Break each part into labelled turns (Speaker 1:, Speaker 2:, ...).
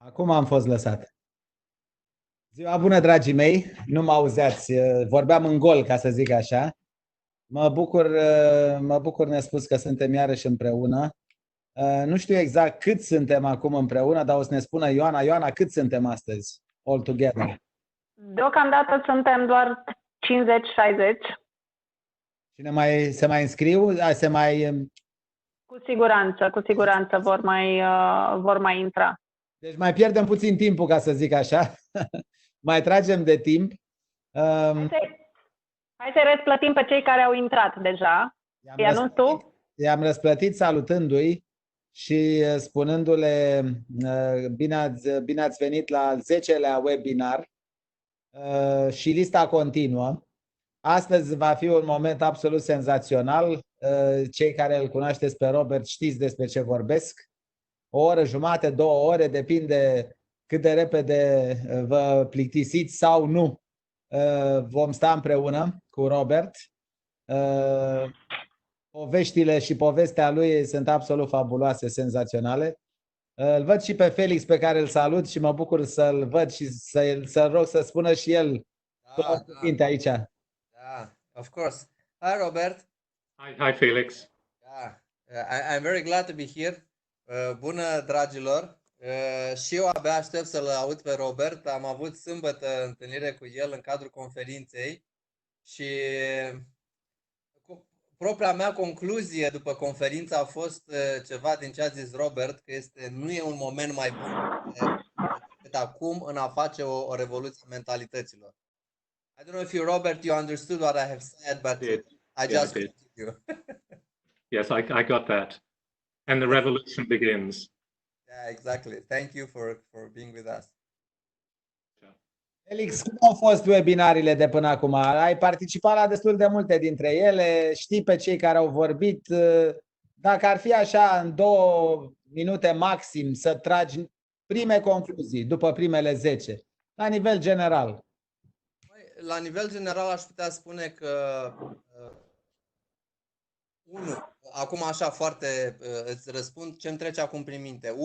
Speaker 1: Acum am fost lăsat. Ziua bună, dragii mei! Nu mă auzeați, vorbeam în gol, ca să zic așa. Mă bucur nespus că suntem iarăși împreună. Nu știu exact cât suntem acum împreună, dar o să ne spună Ioana. Ioana, cât suntem astăzi, all together?
Speaker 2: Deocamdată suntem doar 50-60.
Speaker 1: Cine se mai înscriu?
Speaker 2: Cu siguranță vor mai intra.
Speaker 1: Deci mai pierdem puțin timpul, ca să zic așa. Mai tragem de timp.
Speaker 2: Hai să răsplătim pe cei care au intrat deja.
Speaker 1: I-am răsplătit salutându-i și spunându-le bine ați venit la al 10-lea webinar și lista continuă. Astăzi va fi un moment absolut senzațional. Cei care îl cunoașteți pe Robert știți despre ce vorbesc. O oră jumate, 2 ore, depinde cât de repede vă plictisiți sau nu. Vom sta împreună cu Robert. Poveștile și povestea lui sunt absolut fabuloase, senzaționale. Îl văd și pe Felix, pe care îl salut și mă bucur să-l văd și să-l rog să spună și el două cuvinte aici.
Speaker 3: Yeah, of course. Hi, Robert.
Speaker 4: Hi, Felix.
Speaker 3: Yeah, I'm very glad to be here. Bună, dragilor. Și eu abia aștept să-l aud pe Robert. Am avut sâmbătă întâlnire cu el în cadrul conferinței și propria mea concluzie după conferință a fost ceva din ce a zis Robert, că nu e un moment mai bun decât acum în a face o revoluție a mentalităților. I don't know if you, Robert, you understood what I have said, but I just you.
Speaker 4: Yes, I got that. And the revolution begins.
Speaker 3: Yeah, exactly. Thank you for being with us.
Speaker 1: Felix, cum au fost webinariile de până acum? Ai participat la destul de multe dintre ele, știi pe cei care au vorbit. Dacă ar fi așa, în 2 minute maxim, să tragi prime concluzii după primele 10, la nivel general.
Speaker 3: La nivel general aș putea spune că acum așa foarte îți răspund ce îmi trece acum prin minte.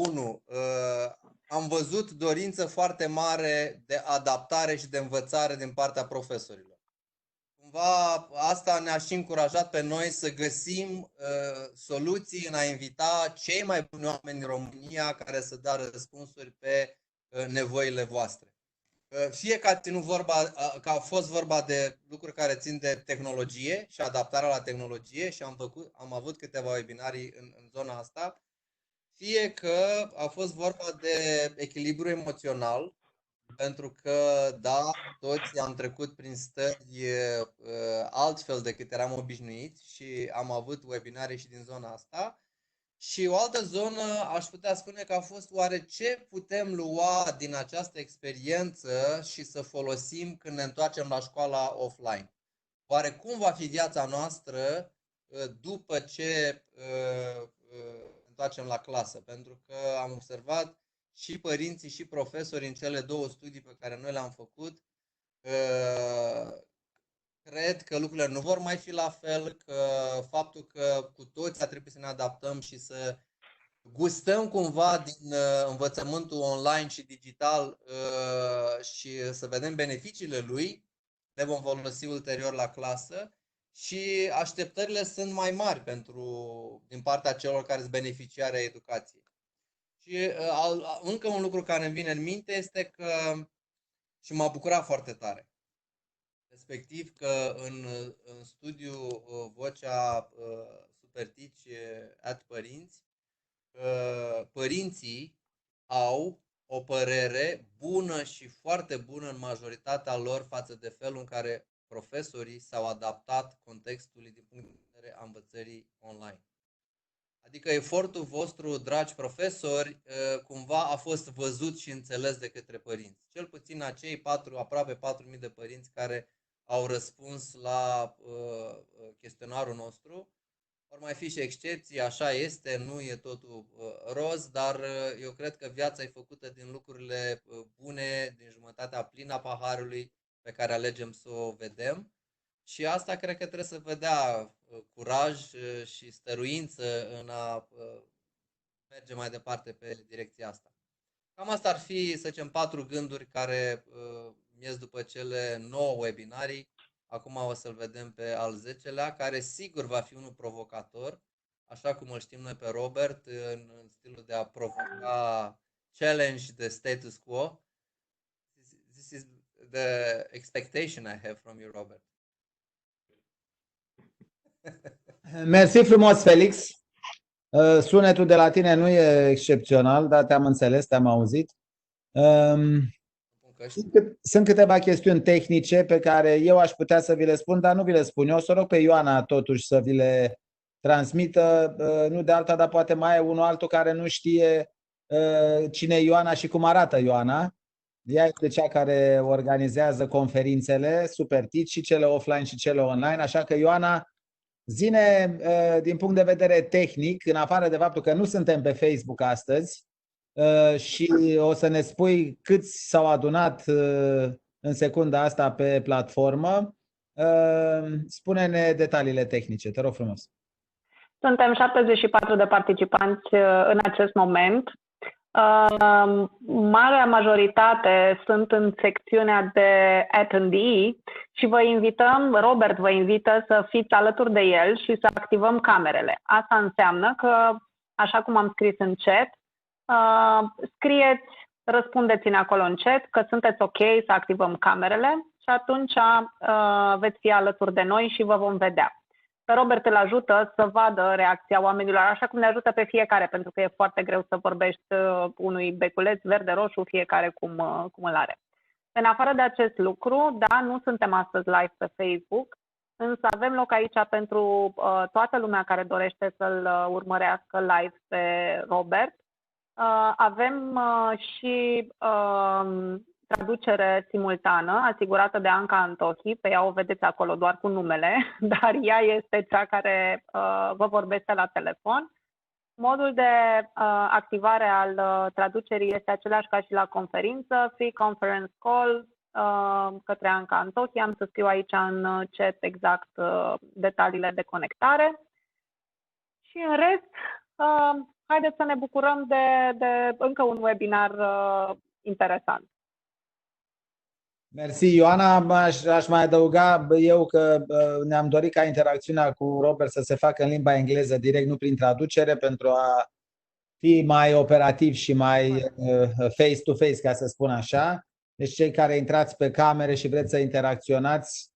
Speaker 3: Am văzut dorință foarte mare de adaptare și de învățare din partea profesorilor. Cumva asta ne-a și încurajat pe noi să găsim soluții în a invita cei mai buni oameni în România care să dea răspunsuri pe nevoile voastre. Fie că a fost vorba de lucruri care țin de tehnologie și adaptarea la tehnologie și am avut câteva webinarii în zona asta, fie că a fost vorba de echilibru emoțional, pentru că, da, toți am trecut prin stări altfel decât eram obișnuiți și am avut webinarii și din zona asta. Și o altă zonă, aș putea spune că a fost oare ce putem lua din această experiență și să folosim când ne întoarcem la școala offline. Oare cum va fi viața noastră după ce întoarcem la clasă? Pentru că am observat și părinții și profesorii în cele 2 studii pe care noi le-am făcut, cred că lucrurile nu vor mai fi la fel, că faptul că cu toți a trebuit să ne adaptăm și să gustăm cumva din învățământul online și digital și să vedem beneficiile lui, le vom folosi ulterior la clasă și așteptările sunt mai mari din partea celor care sunt beneficiari ai educației. Și încă un lucru care îmi vine în minte este că, și m-a bucurat foarte tare, respectiv că în studiu Vocea SuperTeach at Părinți, părinții au o părere bună și foarte bună în majoritatea lor față de felul în care profesorii s-au adaptat contextului din punct de vedere a învățării online. Adică efortul vostru, dragi profesori, cumva a fost văzut și înțeles de către părinți. Cel puțin acei aproape 4.000 de părinți care au răspuns la chestionarul nostru. Vor mai fi și excepții, așa este, nu e totul roz, dar eu cred că viața e făcută din lucrurile bune, din jumătatea plină a paharului pe care alegem să o vedem. Și asta cred că trebuie să vă dea curaj și stăruință în a merge mai departe pe direcția asta. Cam asta ar fi, să zicem, 4 gânduri care ies după cele 9 webinarii. Acum o să-l vedem pe al 10-lea, care sigur va fi unul provocator, așa cum îl știm noi pe Robert, în stilul de a provoca challenge the status quo. This is the expectation I have from you, Robert.
Speaker 1: Mersi frumos, Felix. Sunetul de la tine nu e excepțional, dar te-am înțeles, te-am auzit. Sunt câteva chestiuni tehnice pe care eu aș putea să vi le spun, dar nu vi le spun eu. O să rog pe Ioana totuși să vi le transmită, nu de alta, dar poate mai e unul altul care nu știe cine e Ioana și cum arată Ioana. Ea este cea care organizează conferințele SuperTeach, și cele offline și cele online, așa că Ioana, zi-ne din punct de vedere tehnic, în afară de faptul că nu suntem pe Facebook astăzi, și o să ne spui câți s-au adunat în secunda asta pe platformă, spune-ne detaliile tehnice, te rog frumos.
Speaker 2: Suntem 74 de participanți în acest moment. Marea majoritate sunt în secțiunea de attendee și vă invităm, Robert vă invită să fiți alături de el și să activăm camerele. Asta înseamnă că, așa cum am scris în chat, scrieți, răspundeți-ne acolo în chat că sunteți ok să activăm camerele și atunci veți fi alături de noi și vă vom vedea. Pe Robert îl ajută să vadă reacția oamenilor, așa cum ne ajută pe fiecare, pentru că e foarte greu să vorbești unui beculeț verde-roșu, fiecare cum îl are. În afară de acest lucru, da, nu suntem astăzi live pe Facebook, însă avem loc aici pentru toată lumea care dorește să-l urmărească live pe Robert. Avem și traducere simultană asigurată de Anca Antohi, pe ea o vedeți acolo doar cu numele, dar ea este cea care vă vorbește la telefon. Modul de activare al traducerii este același ca și la conferință, free conference call către Anca Antohi. Am să scriu aici în chat exact detaliile de conectare. Și în rest, haideți să ne bucurăm de încă un webinar interesant.
Speaker 1: Mersi, Ioana. Aș mai adăuga eu că ne-am dorit ca interacțiunea cu Robert să se facă în limba engleză direct, nu prin traducere, pentru a fi mai operativ și mai face-to-face, ca să spun așa. Deci cei care intrați pe camere și vreți să interacționați,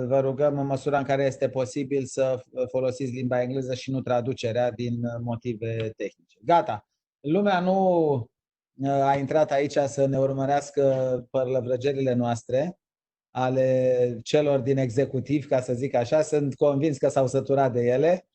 Speaker 1: vă rugăm în măsura în care este posibil să folosiți limba engleză și nu traducerea din motive tehnice. Gata. Lumea nu a intrat aici să ne urmărească părlăvrăgerile noastre, ale celor din executiv, ca să zic așa. Sunt convins că s-au săturat de ele.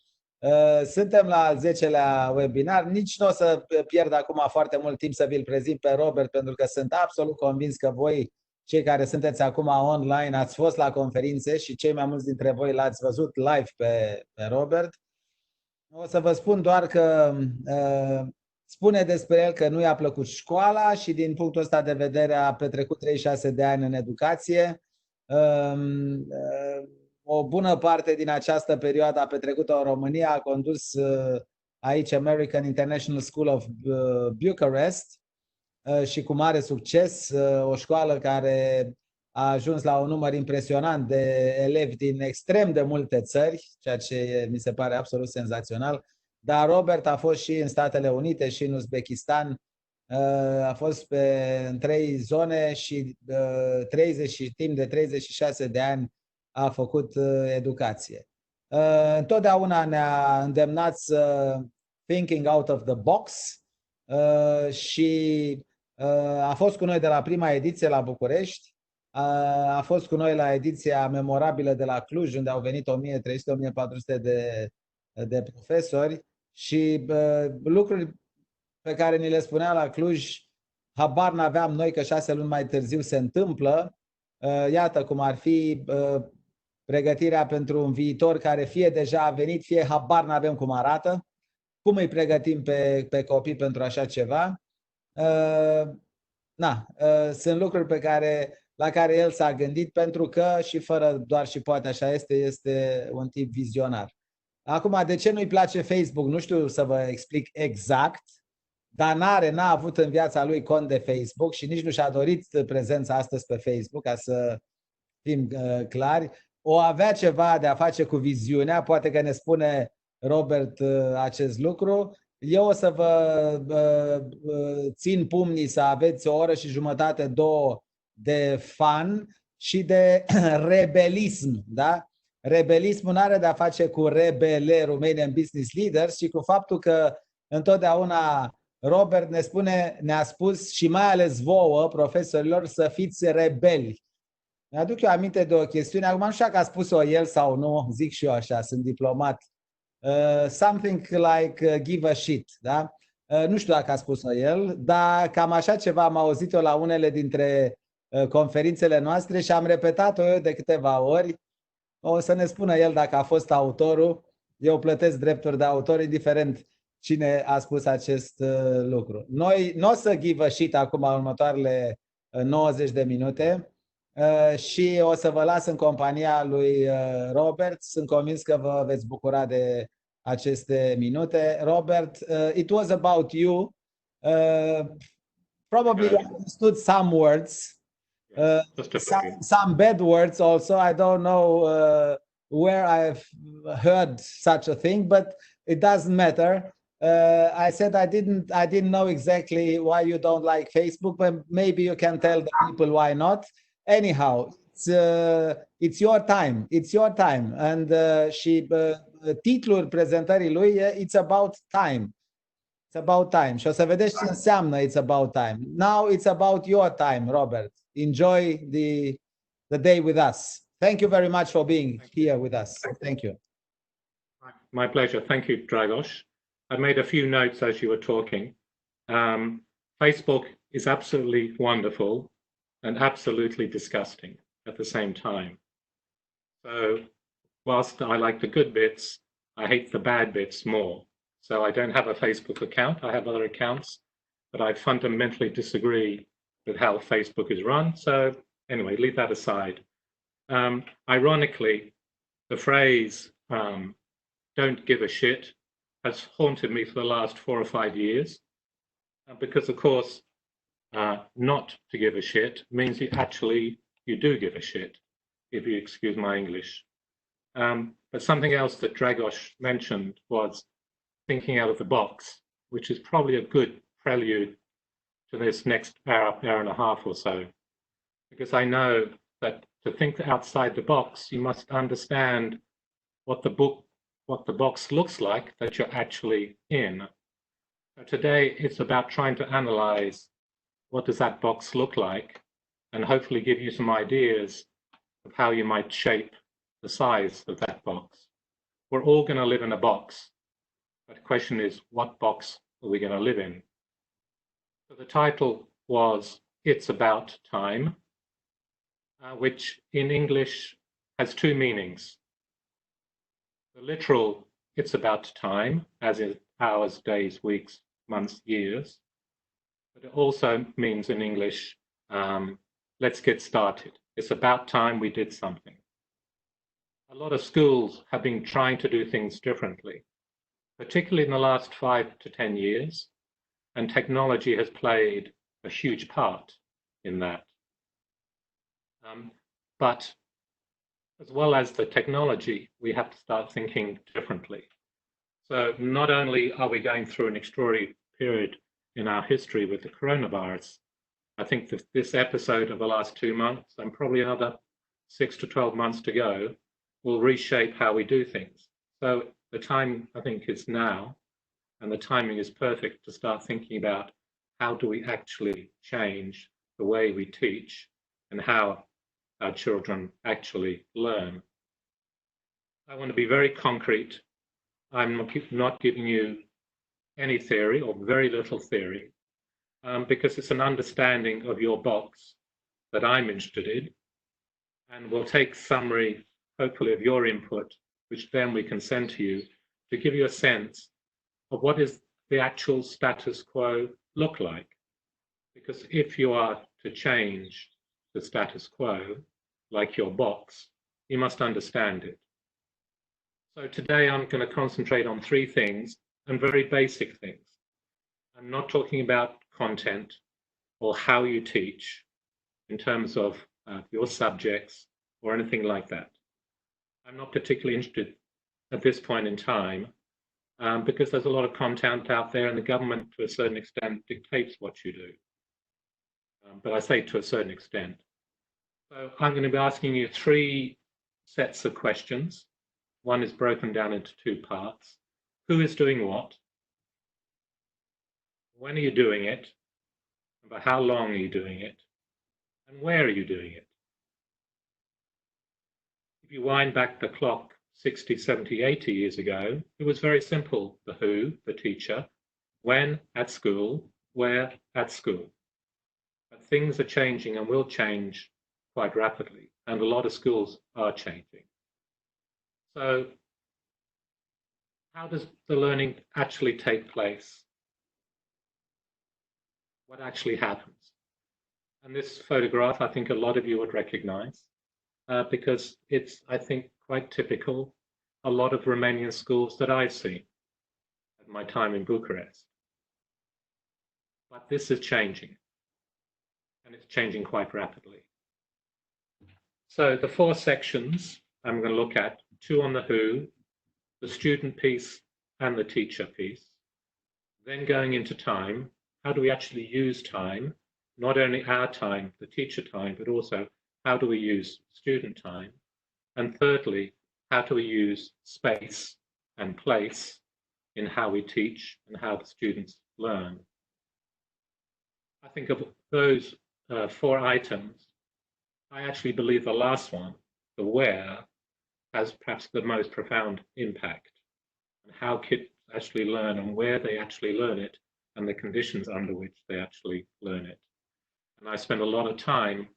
Speaker 1: Suntem la al 10-lea webinar. Nici nu o să pierd acum foarte mult timp să vi-l prezint pe Robert, pentru că sunt absolut convins că voi, cei care sunteți acum online, ați fost la conferințe și cei mai mulți dintre voi l-ați văzut live pe Robert. O să vă spun doar că spune despre el că nu i-a plăcut școala și din punctul ăsta de vedere a petrecut 36 de ani în educație. O bună parte din această perioadă a petrecut-o în România, a condus aici American International School of Bucharest și cu mare succes, o școală care a ajuns la un număr impresionant de elevi din extrem de multe țări, ceea ce mi se pare absolut senzațional. Dar Robert a fost și în Statele Unite și în Uzbekistan, a fost în 3 zone și timp de 36 de ani a făcut educație. Întotdeauna ne-a îndemnat să thinking out of the box și a fost cu noi de la prima ediție la București, a fost cu noi la ediția memorabilă de la Cluj, unde au venit 1300-1400 de profesori și lucruri pe care ni le spunea la Cluj, habar n-aveam noi că 6 luni mai târziu se întâmplă. Iată cum ar fi pregătirea pentru un viitor care fie deja a venit, fie habar n-avem cum arată. Cum îi pregătim pe copii pentru așa ceva? Sunt lucruri la care el s-a gândit, pentru că, și fără doar și poate așa este un tip vizionar. Acum, de ce nu-i place Facebook? Nu știu să vă explic exact, dar n-a avut în viața lui cont de Facebook și nici nu și-a dorit prezența astăzi pe Facebook, ca să fim clari. O avea ceva de a face cu viziunea, poate că ne spune Robert acest lucru. Eu o să vă țin pumnii să aveți o oră și jumătate, 2 de fun și de rebelism, da? Rebelismul nu are de a face cu rebele Romanian Business Leaders, ci cu faptul că întotdeauna Robert ne-a spus și mai ales vouă, profesorilor, să fiți rebeli. Mi-aduc eu aminte de o chestiune, acum nu știu dacă a spus-o el sau nu, zic și eu așa, sunt diplomat. Something like give a shit, da? Nu știu dacă a spus-o el, dar cam așa ceva am auzit-o la unele dintre conferințele noastre și am repetat-o eu de câteva ori. O să ne spună el dacă a fost autorul. Eu plătesc drepturi de autor, indiferent cine a spus acest lucru. Noi nu o să give a shit acum următoarele 90 de minute și o să vă las în compania lui Robert. Sunt convins că vă veți bucura de aceste minute. Robert, it was about you. Probably you understood some words. Some bad words also. I don't know where I've heard such a thing, but it doesn't matter. I said I didn't know exactly why you don't like Facebook, but maybe you can tell the people why not. Anyhow, it's your time. It's your time. And titlul prezentării lui e It's About Time. It's about time. Și o să vedeți ce înseamnă It's About Time. Now it's about your time, Robert. Enjoy the day with us. Thank you very much for being here with us. Thank you.
Speaker 4: My pleasure. Thank you, Dragos. I made a few notes as you were talking. Facebook is absolutely wonderful and absolutely disgusting at the same time. So whilst I like the good bits, I hate the bad bits more. So I don't have a Facebook account. I have other accounts, but I fundamentally disagree with how Facebook is run. So anyway, leave that aside. Ironically, the phrase don't give a shit has haunted me for the last 4 or 5 years, because of course, not to give a shit means you do give a shit, if you excuse my English. But something else that Dragos mentioned was thinking out of the box, which is probably a good prelude to this next hour and a half or so, because I know that to think outside the box, you must understand what the box looks like that you're actually in. So today, it's about trying to analyze what does that box look like, and hopefully give you some ideas of how you might shape the size of that box. We're all going to live in a box, but the question is, what box are we going to live in? So the title was It's About Time, which in English has 2 meanings. The literal, it's about time, as in hours, days, weeks, months, years. But it also means in English, let's get started. It's about time we did something. A lot of schools have been trying to do things differently, particularly in the last 5 to 10 years, and technology has played a huge part in that. But as well as the technology, we have to start thinking differently. So not only are we going through an extraordinary period in our history with the coronavirus, I think that this episode of the last 2 months, and probably another 6 to 12 months to go, will reshape how we do things. So the time, I think, is now, and the timing is perfect to start thinking about how do we actually change the way we teach and how our children actually learn. I want to be very concrete. I'm not giving you any theory or very little theory, because it's an understanding of your box that I'm interested in, and we'll take summary, hopefully, of your input, which then we can send to you to give you a sense of what is the actual status quo look like. Because if you are to change the status quo, like your box, you must understand it. So today I'm going to concentrate on 3 things, and very basic things. I'm not talking about content or how you teach in terms of your subjects or anything like that. I'm not particularly interested at this point in time because there's a lot of content out there and the government to a certain extent dictates what you do. But I say to a certain extent. So I'm going to be asking you 3 sets of questions. One is broken down into 2 parts. Who is doing what? When are you doing it? And for how long are you doing it? And where are you doing it? If you wind back the clock 60, 70, 80 years ago, it was very simple. The who, the teacher, when at school, where at school. But things are changing and will change quite rapidly, and a lot of schools are changing. So how does the learning actually take place? What actually happens? And this photograph, I think a lot of you would recognize because it's, I think, quite typical a lot of Romanian schools that I've seen at my time in Bucharest. But this is changing, and it's changing quite rapidly. So the 4 sections I'm going to look at, 2 on the who, the student piece and the teacher piece. Then going into time, how do we actually use time? Not only our time, the teacher time, but also how do we use student time? And thirdly, how do we use space and place in how we teach and how the students learn? I think of those 4 items, I actually believe the last one, the where, has perhaps the most profound impact on how kids actually learn and where they actually learn it and the conditions under which they actually learn it. And I spend a lot of time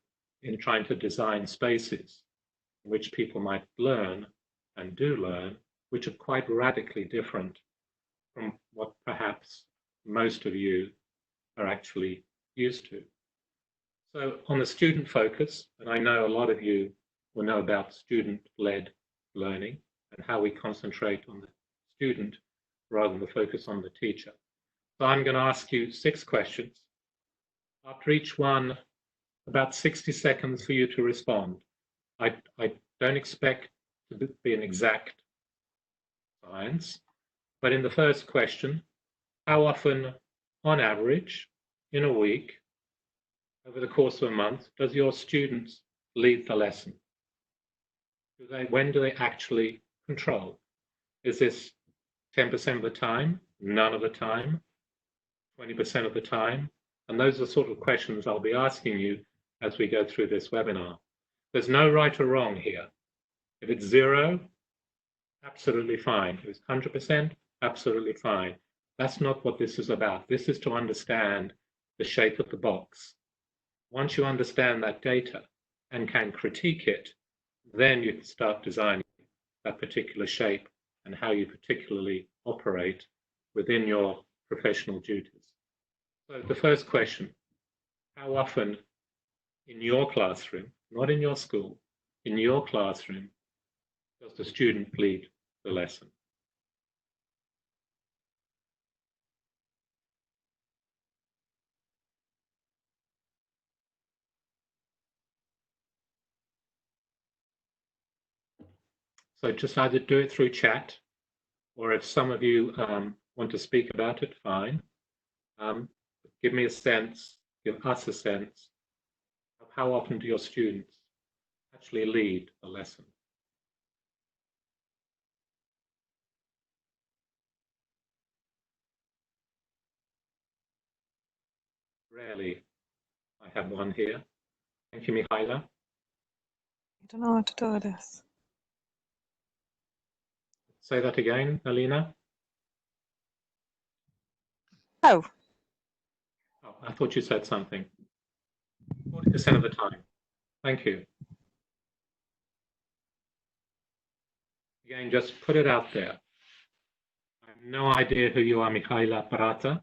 Speaker 4: in trying to design spaces in which people might learn and do learn, which are quite radically different from what perhaps most of you are actually used to. So on the student focus, and I know a lot of you will know about student-led learning and how we concentrate on the student rather than the focus on the teacher. So I'm going to ask you 6 questions. After each one, about 60 seconds for you to respond. I don't expect to be an exact science, but in the first question, how often, on average, in a week, over the course of a month, does your students lead the lesson? When do they actually control? Is this 10% of the time, none of the time, 20% of the time? And those are the sort of questions I'll be asking you as we go through this webinar. There's no right or wrong here. If it's 0, absolutely fine. If it's 100%, absolutely fine. That's not what this is about. This is to understand the shape of the box. Once you understand that data and can critique it, then you can start designing that particular shape and how you particularly operate within your professional duties. So the first question, how often in your classroom, not in your school, in your classroom, does the student lead the lesson? So just either do it through chat, or if some of you want to speak about it, fine. Give me a sense, give us a sense of how often do your students actually lead a lesson. Rarely. I have one here. Thank you, Mihaela.
Speaker 5: I don't know how to do this.
Speaker 4: Say that again, Alina.
Speaker 5: Oh.
Speaker 4: Oh, I thought you said something. 40% of the time. Thank you. Again, just put it out there. I have no idea who you are, Mihaela Parata,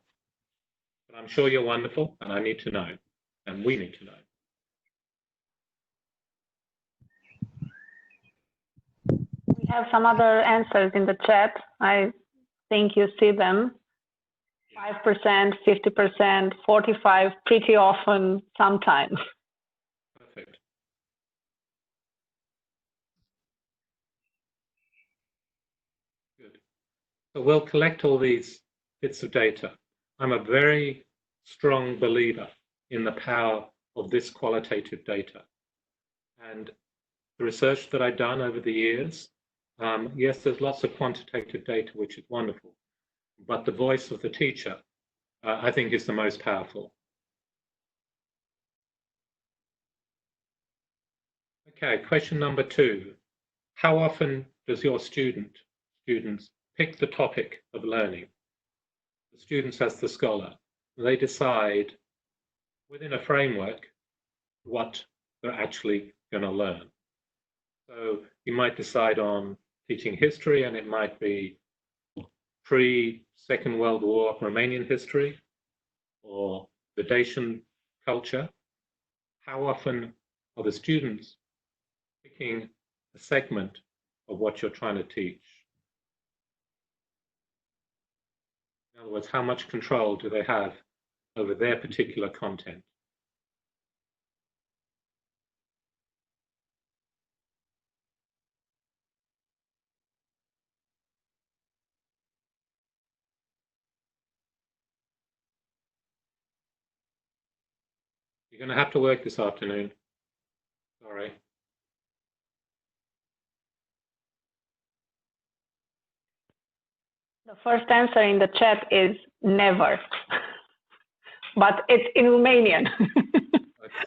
Speaker 4: but I'm sure you're wonderful, and I need to know, and we need to know.
Speaker 2: We have some other answers in the chat. I think you see them. 5%, 50%, 45%, pretty often, sometimes.
Speaker 4: Perfect. Good. So we'll collect all these bits of data. I'm a very strong believer in the power of this qualitative data. And the research that I've done over the years, yes, there's lots of quantitative data, which is wonderful, but the voice of the teacher, I think, is the most powerful. Okay, question number 2. How often does your students pick the topic of learning? The students as the scholar, they decide within a framework what they're actually going to learn. So you might decide on teaching history, and it might be pre-Second World War Romanian history or the Dacian culture. How often are the students picking a segment of what you're trying to teach? In other words, how much control do they have over their particular content? You're going to have to work this afternoon. Sorry.
Speaker 2: The first answer in the chat is never, but it's in Romanian.
Speaker 4: Okay.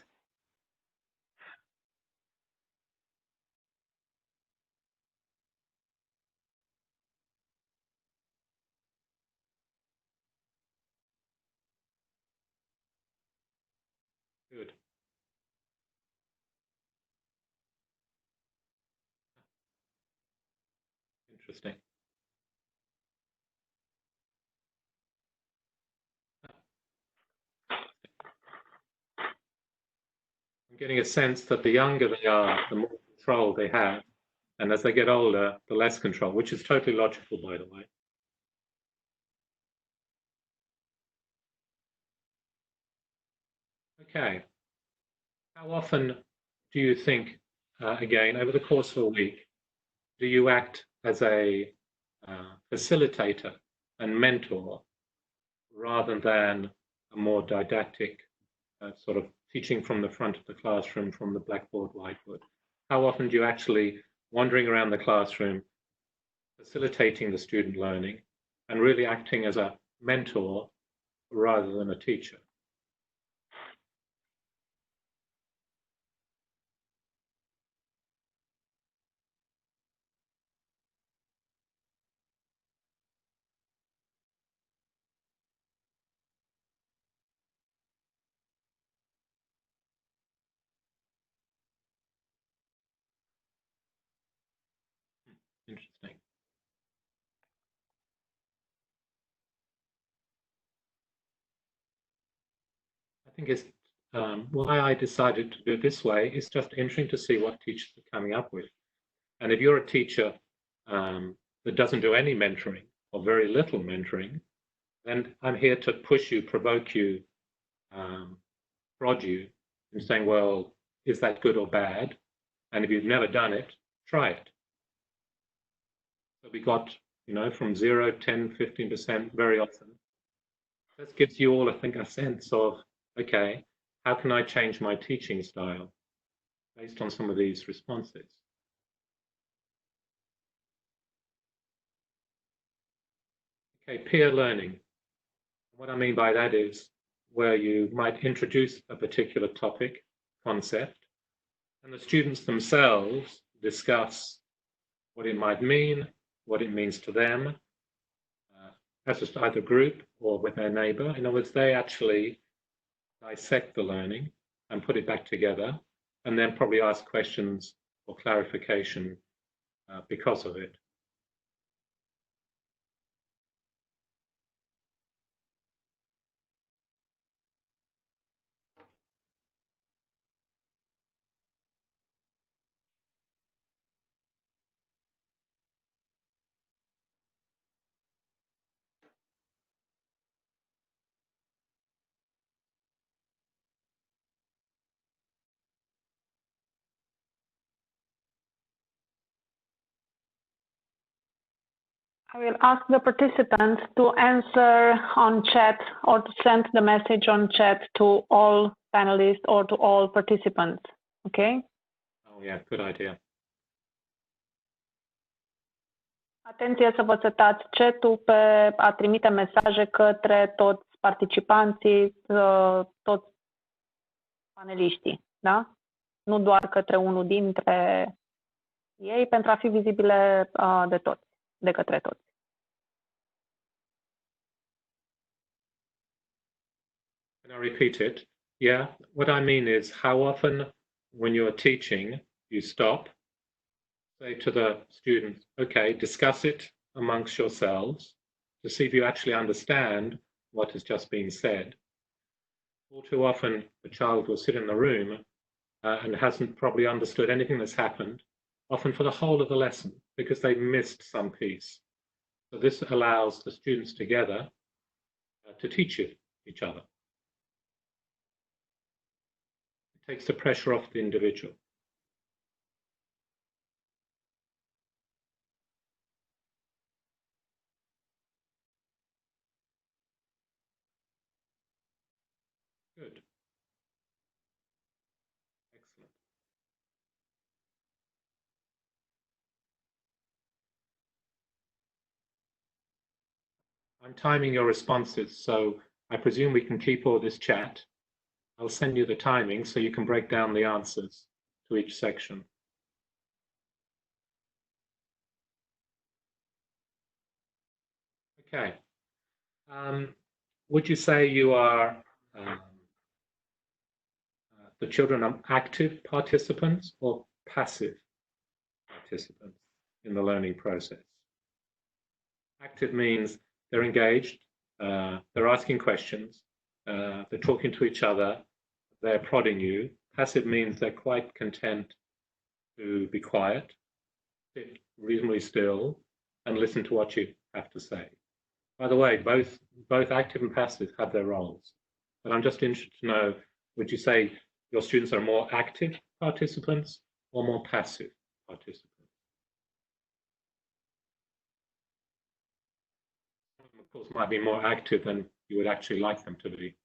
Speaker 4: Good. Interesting. I'm getting a sense that the younger they are, the more control they have. And as they get older, the less control, which is totally logical, by the way. Okay. How often do you think, again, over the course of a week, do you act as a facilitator and mentor rather than a more didactic sort of teaching from the front of the classroom, from the blackboard, whiteboard? How often do you actually wandering around the classroom, facilitating the student learning and really acting as a mentor rather than a teacher? Interesting. I think it's why I decided to do it this way is just interesting to see what teachers are coming up with. And if you're a teacher that doesn't do any mentoring or very little mentoring, then I'm here to push you, provoke you, prod you in saying, well, is that good or bad? And if you've never done it, try it. So we got, from 0, 10, 15% very often. This gives you all, I think, a sense of, okay, how can I change my teaching style based on some of these responses? Okay, peer learning. What I mean by that is where you might introduce a particular topic, concept, and the students themselves discuss what it might mean, what it means to them, as just either group or with their neighbor. In other words, they actually dissect the learning and put it back together, and then probably ask questions or clarification because of it.
Speaker 2: I will ask the participants to answer on chat or to send the message on chat to all panelists or to all participants. Okay?
Speaker 4: Oh yeah, good idea.
Speaker 2: Atenție să vă setați chat-ul pe a trimite mesaje către toți participanții, toți paneliștii, da? Nu doar către unul dintre ei, pentru a fi vizibile de toți, de către toți.
Speaker 4: Can I repeat it? Yeah, what I mean is how often when you're teaching, you stop, say to the students, okay, discuss it amongst yourselves to see if you actually understand what has just been said. All too often, the child will sit in the room and hasn't probably understood anything that's happened, often for the whole of the lesson, because they missed some piece. So this allows the students together to teach each other. It takes the pressure off the individual. Good. Excellent. I'm timing your responses, so I presume we can keep all this chat. I'll send you the timing so you can break down the answers to each section. Okay. Would you say you are the children are active participants or passive participants in the learning process? Active means they're engaged, they're asking questions, they're talking to each other, they're prodding you. Passive means they're quite content to be quiet, sit reasonably still, and listen to what you have to say. By the way, both active and passive have their roles. But I'm just interested to know, would you say your students are more active participants or more passive participants? Some of them, of course, might be more active than you would actually like them to be.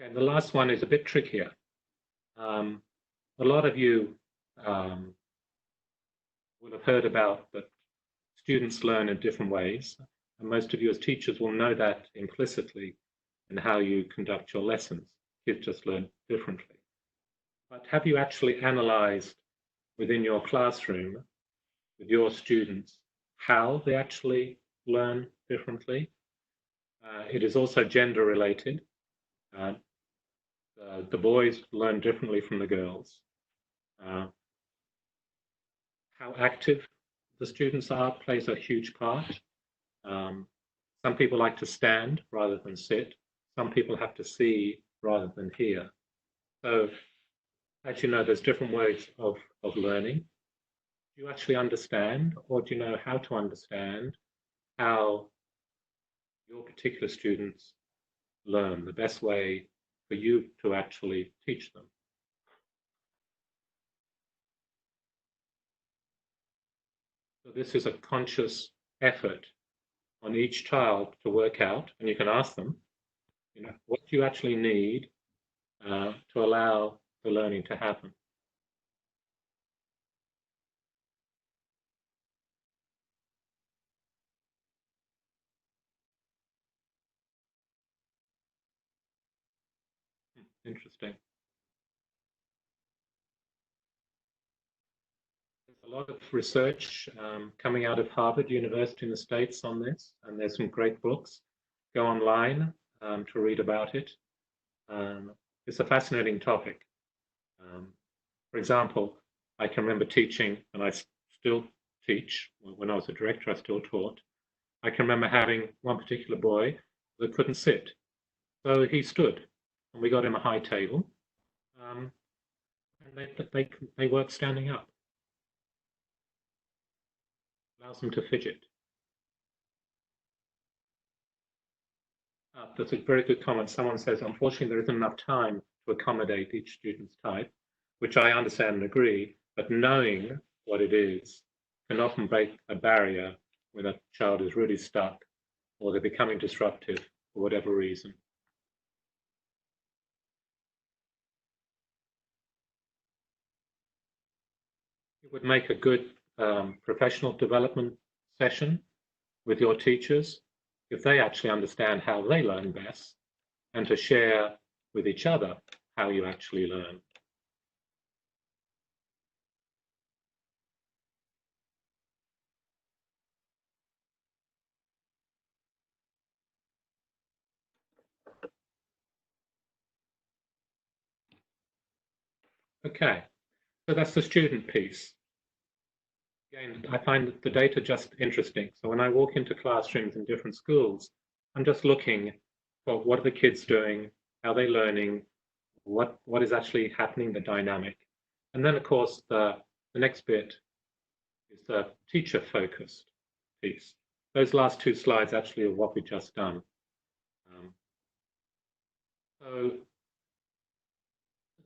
Speaker 4: Okay, the last one is a bit trickier. A lot of you will have heard about that students learn in different ways, and most of you as teachers will know that implicitly in how you conduct your lessons. Kids just learn differently. But have you actually analyzed within your classroom with your students how they actually learn differently? It is also gender related. The boys learn differently from the girls. How active the students are plays a huge part. Some people like to stand rather than sit. Some people have to see rather than hear. So, as you know, there's different ways of learning. Do you actually understand, or do you know how to understand how your particular students learn, the best way for you to actually teach them? So this is a conscious effort on each child to work out, and you can ask them, you know, what do you actually need to allow the learning to happen? Interesting. lot of research coming out of Harvard University in the States on this, and there's some great books. Go online to read about it. It's a fascinating topic. For example, I can remember teaching, and I still teach. When I was a director, I still taught. I can remember having one particular boy that couldn't sit. So he stood, and we got him a high table, and they work standing up. Allows them to fidget. That's a very good comment. Someone says, unfortunately, there isn't enough time to accommodate each student's type, which I understand and agree, but knowing what it is can often break a barrier when a child is really stuck or they're becoming disruptive for whatever reason. It would make a good professional development session with your teachers if they actually understand how they learn best and to share with each other how you actually learn. Okay, so that's the student piece. Again, I find the data just interesting. So when I walk into classrooms in different schools, I'm just looking for what are the kids doing, how they're learning, what is actually happening, the dynamic. And then, of course, the next bit is the teacher-focused piece. Those last two slides actually are what we've just done. So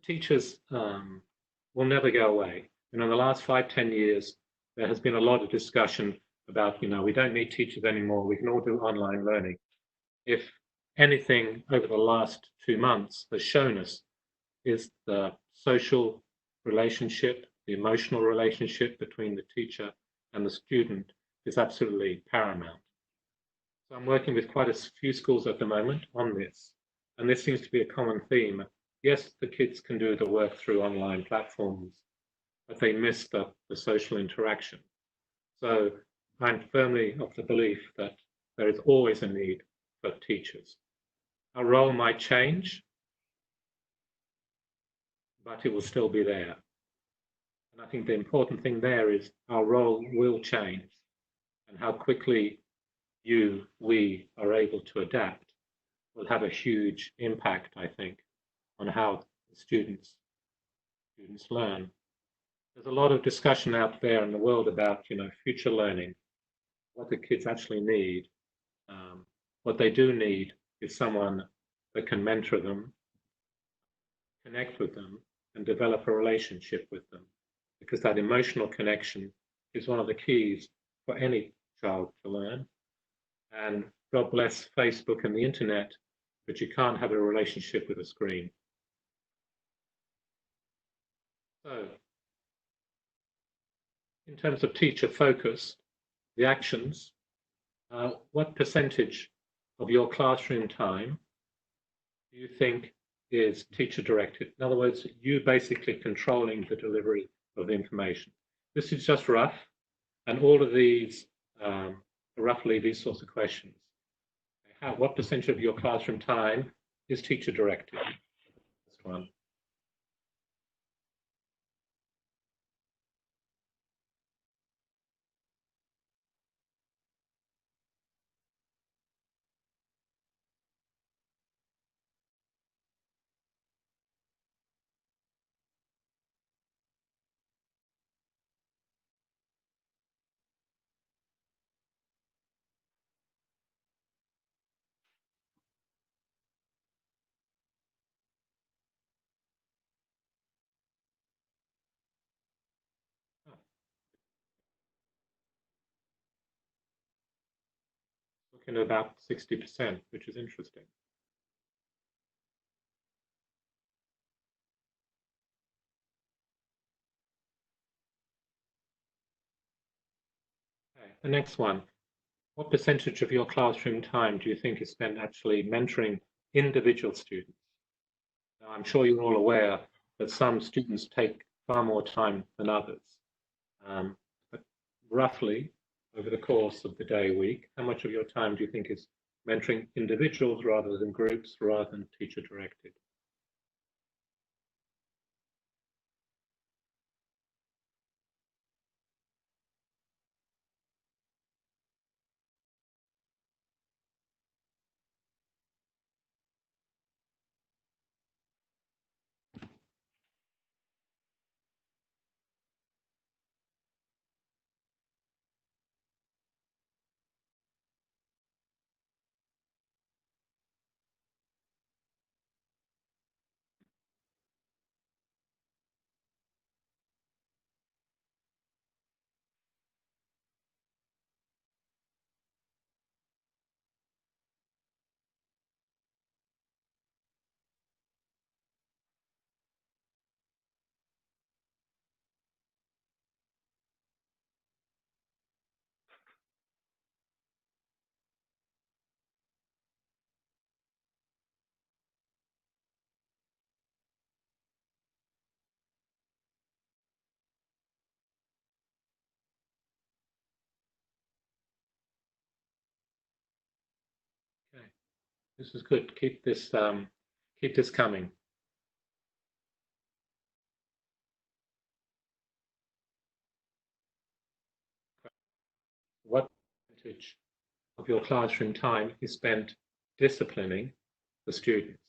Speaker 4: teachers will never go away. In the last 5-10 years, there has been a lot of discussion about, we don't need teachers anymore. We can all do online learning. If anything over the last 2 months has shown us is the social relationship, the emotional relationship between the teacher and the student is absolutely paramount. So I'm working with quite a few schools at the moment on this, and this seems to be a common theme. Yes, the kids can do the work through online platforms, but they miss the social interaction. So I'm firmly of the belief that there is always a need for teachers. Our role might change, but it will still be there. And I think the important thing there is our role will change, and how quickly we are able to adapt will have a huge impact, I think, on how students learn. There's a lot of discussion out there in the world about, future learning, what the kids actually need. What they do need is someone that can mentor them, connect with them, and develop a relationship with them, because that emotional connection is one of the keys for any child to learn. And God bless Facebook and the internet, but you can't have a relationship with a screen. So, in terms of teacher focus, the actions, what percentage of your classroom time do you think is teacher directed? In other words, you basically controlling the delivery of information. This is just rough, and all of these are roughly these sorts of questions. What percentage of your classroom time is teacher directed? This one. Looking at about 60%, which is interesting. Okay, the next one. What percentage of your classroom time do you think is spent actually mentoring individual students? Now, I'm sure you're all aware that some students take far more time than others. But roughly, over the course of the day, week, how much of your time do you think is mentoring individuals rather than groups, rather than teacher directed? Okay, this is good. Keep this coming. What percentage of your classroom time is spent disciplining the students?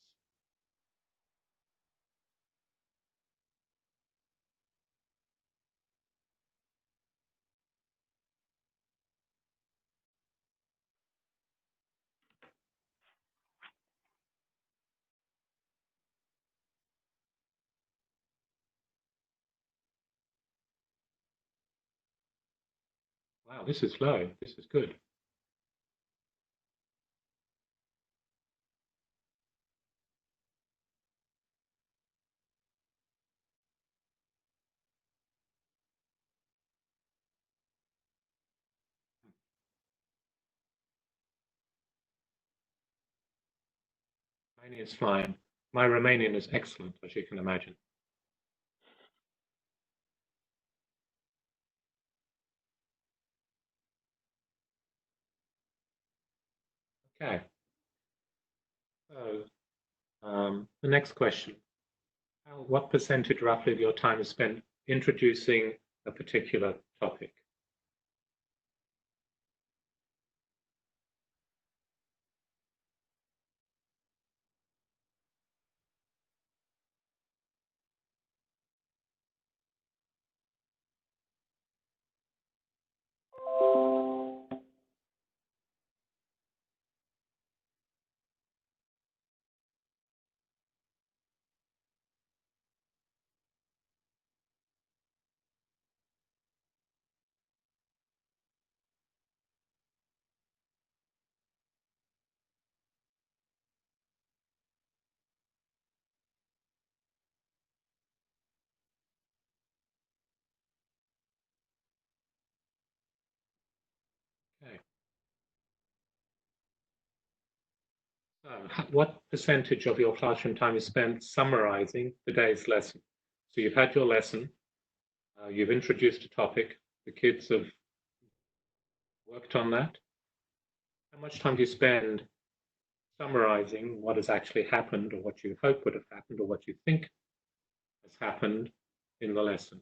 Speaker 4: Wow, this is low. This is good. Romanian is fine. My Romanian is excellent, as you can imagine. Okay. So the next question. What percentage roughly of your time is spent introducing a particular topic? Okay. So what percentage of your classroom time is spent summarizing the day's lesson? So you've had your lesson, you've introduced a topic, the kids have worked on that. How much time do you spend summarizing what has actually happened, or what you hope would have happened, or what you think has happened in the lesson?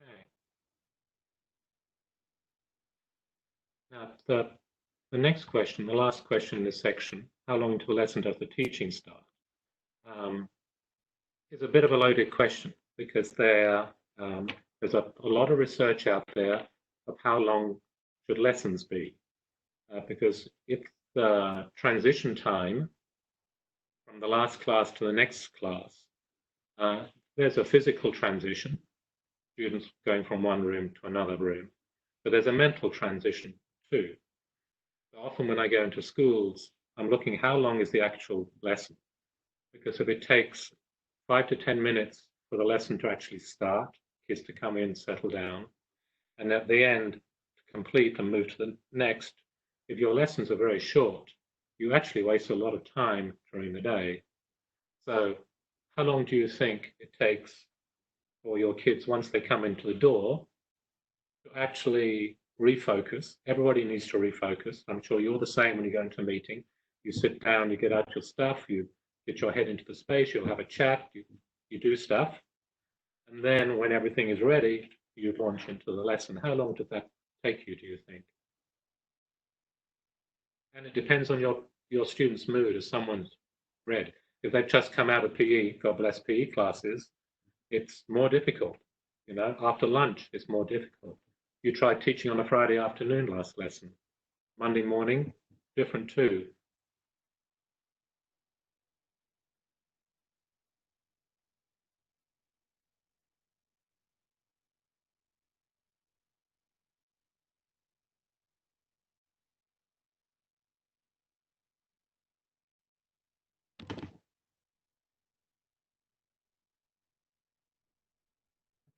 Speaker 4: Okay. Now, the next question, the last question in this section, how long into the lesson does the teaching start? is a bit of a loaded question, because there's a lot of research out there of how long should lessons be, because if the transition time from the last class to the next class, there's a physical transition, students going from one room to another room, but there's a mental transition too. So often when I go into schools, I'm looking how long is the actual lesson, because if it takes 5 to 10 minutes for the lesson to actually start, kids to come in, settle down, and at the end to complete and move to the next, if your lessons are very short, you actually waste a lot of time during the day. So how long do you think it takes for your kids, once they come into the door, to actually refocus? Everybody needs to refocus. I'm sure you're the same when you go into a meeting. You sit down, you get out your stuff, you get your head into the space, you'll have a chat, you do stuff. And then when everything is ready, you launch into the lesson. How long does that take you, do you think? And it depends on your student's mood, as someone's read. If they've just come out of PE, God bless PE classes, it's more difficult. You know, after lunch, it's more difficult. You tried teaching on a Friday afternoon last lesson. Monday morning, different too.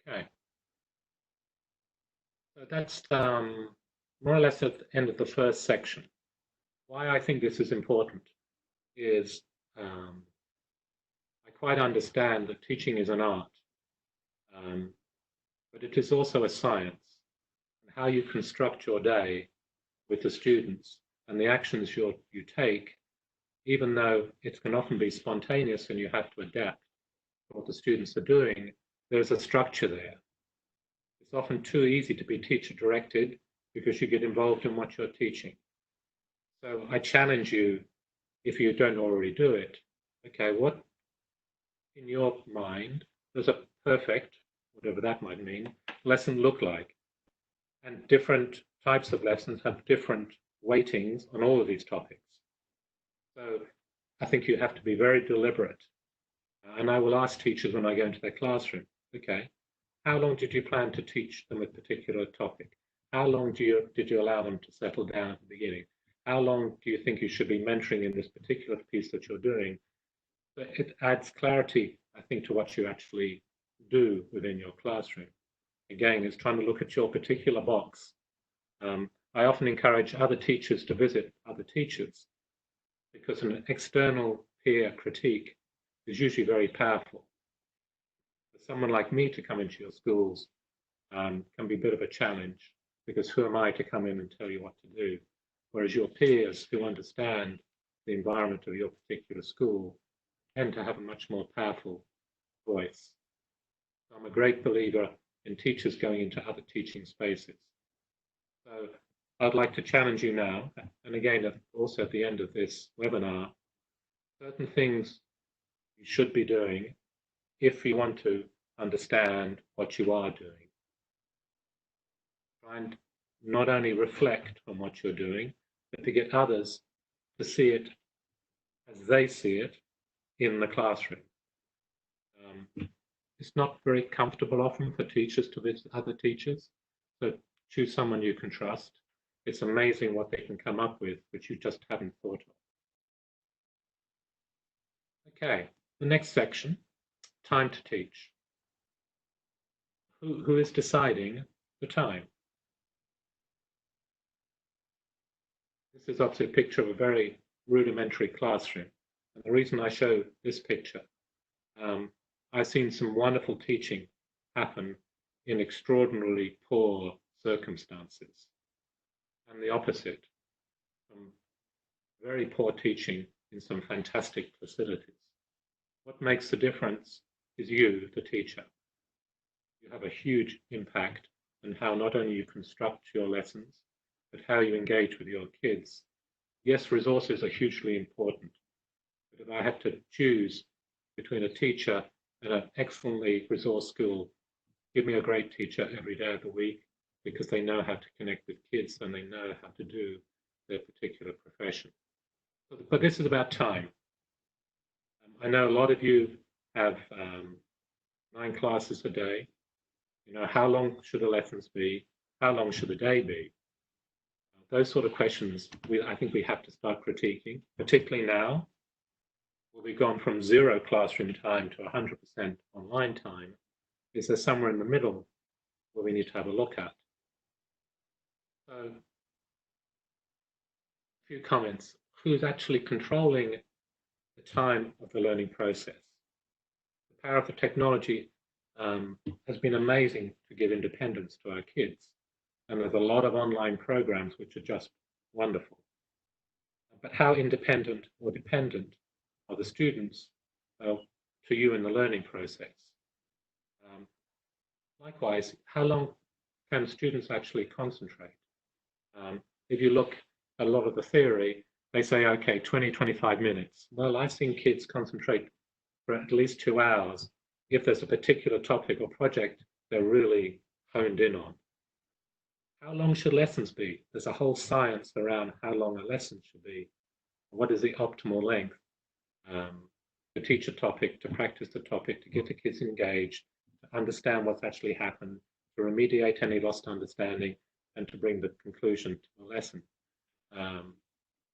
Speaker 4: Okay. So that's more or less at the end of the first section. Why I think this is important is I quite understand that teaching is an art, but it is also a science. And how you construct your day with the students and the actions you take, even though it can often be spontaneous and you have to adapt to what the students are doing, there's a structure there. It's often too easy to be teacher directed because you get involved in what you're teaching. So I challenge you, if you don't already do it, okay, what in your mind does a perfect, whatever that might mean, lesson look like? And different types of lessons have different weightings on all of these topics. So I think you have to be very deliberate. And I will ask teachers when I go into their classroom, okay, how long did you plan to teach them a particular topic? How long did you allow them to settle down at the beginning? How long do you think you should be mentoring in this particular piece that you're doing? But it adds clarity, I think, to what you actually do within your classroom. Again, it's trying to look at your particular box. I often encourage other teachers to visit other teachers, because an external peer critique is usually very powerful. For someone like me to come into your schools can be a bit of a challenge, because who am I to come in and tell you what to do? Whereas your peers who understand the environment of your particular school tend to have a much more powerful voice. So I'm a great believer in teachers going into other teaching spaces. So I'd like to challenge you now, and again, also at the end of this webinar, certain things you should be doing if you want to understand what you are doing. Try and not only reflect on what you're doing, but to get others to see it as they see it in the classroom. It's not very comfortable often for teachers to visit other teachers, so choose someone you can trust. It's amazing what they can come up with, which you just haven't thought of. Okay, the next section, time to teach. Who is deciding the time? This is obviously a picture of a very rudimentary classroom. And the reason I show this picture, I've seen some wonderful teaching happen in extraordinarily poor circumstances, and the opposite, some very poor teaching in some fantastic facilities. What makes the difference is you, the teacher. You have a huge impact on how not only you construct your lessons, but how you engage with your kids. Yes, resources are hugely important, but if I had to choose between a teacher and an excellently resourced school. Give me a great teacher every day of the week because they know how to connect with kids and they know how to do their particular profession. But this is about time. I know a lot of you have 9 classes a day. You know, how long should the lessons be? How long should the day be? Those sort of questions, I think we have to start critiquing, particularly now, where we've gone from 0 classroom time to 100% online time. Is there somewhere in the middle where we need to have a look at? So, a few comments. Who's actually controlling the time of the learning process? The power of the technology has been amazing to give independence to our kids. And there's a lot of online programs which are just wonderful. But how independent or dependent are the students to you in the learning process? Likewise, how long can students actually concentrate? If you look at a lot of the theory, they say, okay, 20, 25 minutes. Well, I've seen kids concentrate for at least 2 hours if there's a particular topic or project they're really honed in on. How long should lessons be? There's a whole science around how long a lesson should be. What is the optimal length to teach a topic, to practice the topic, to get the kids engaged, to understand what's actually happened, to remediate any lost understanding, and to bring the conclusion to the lesson.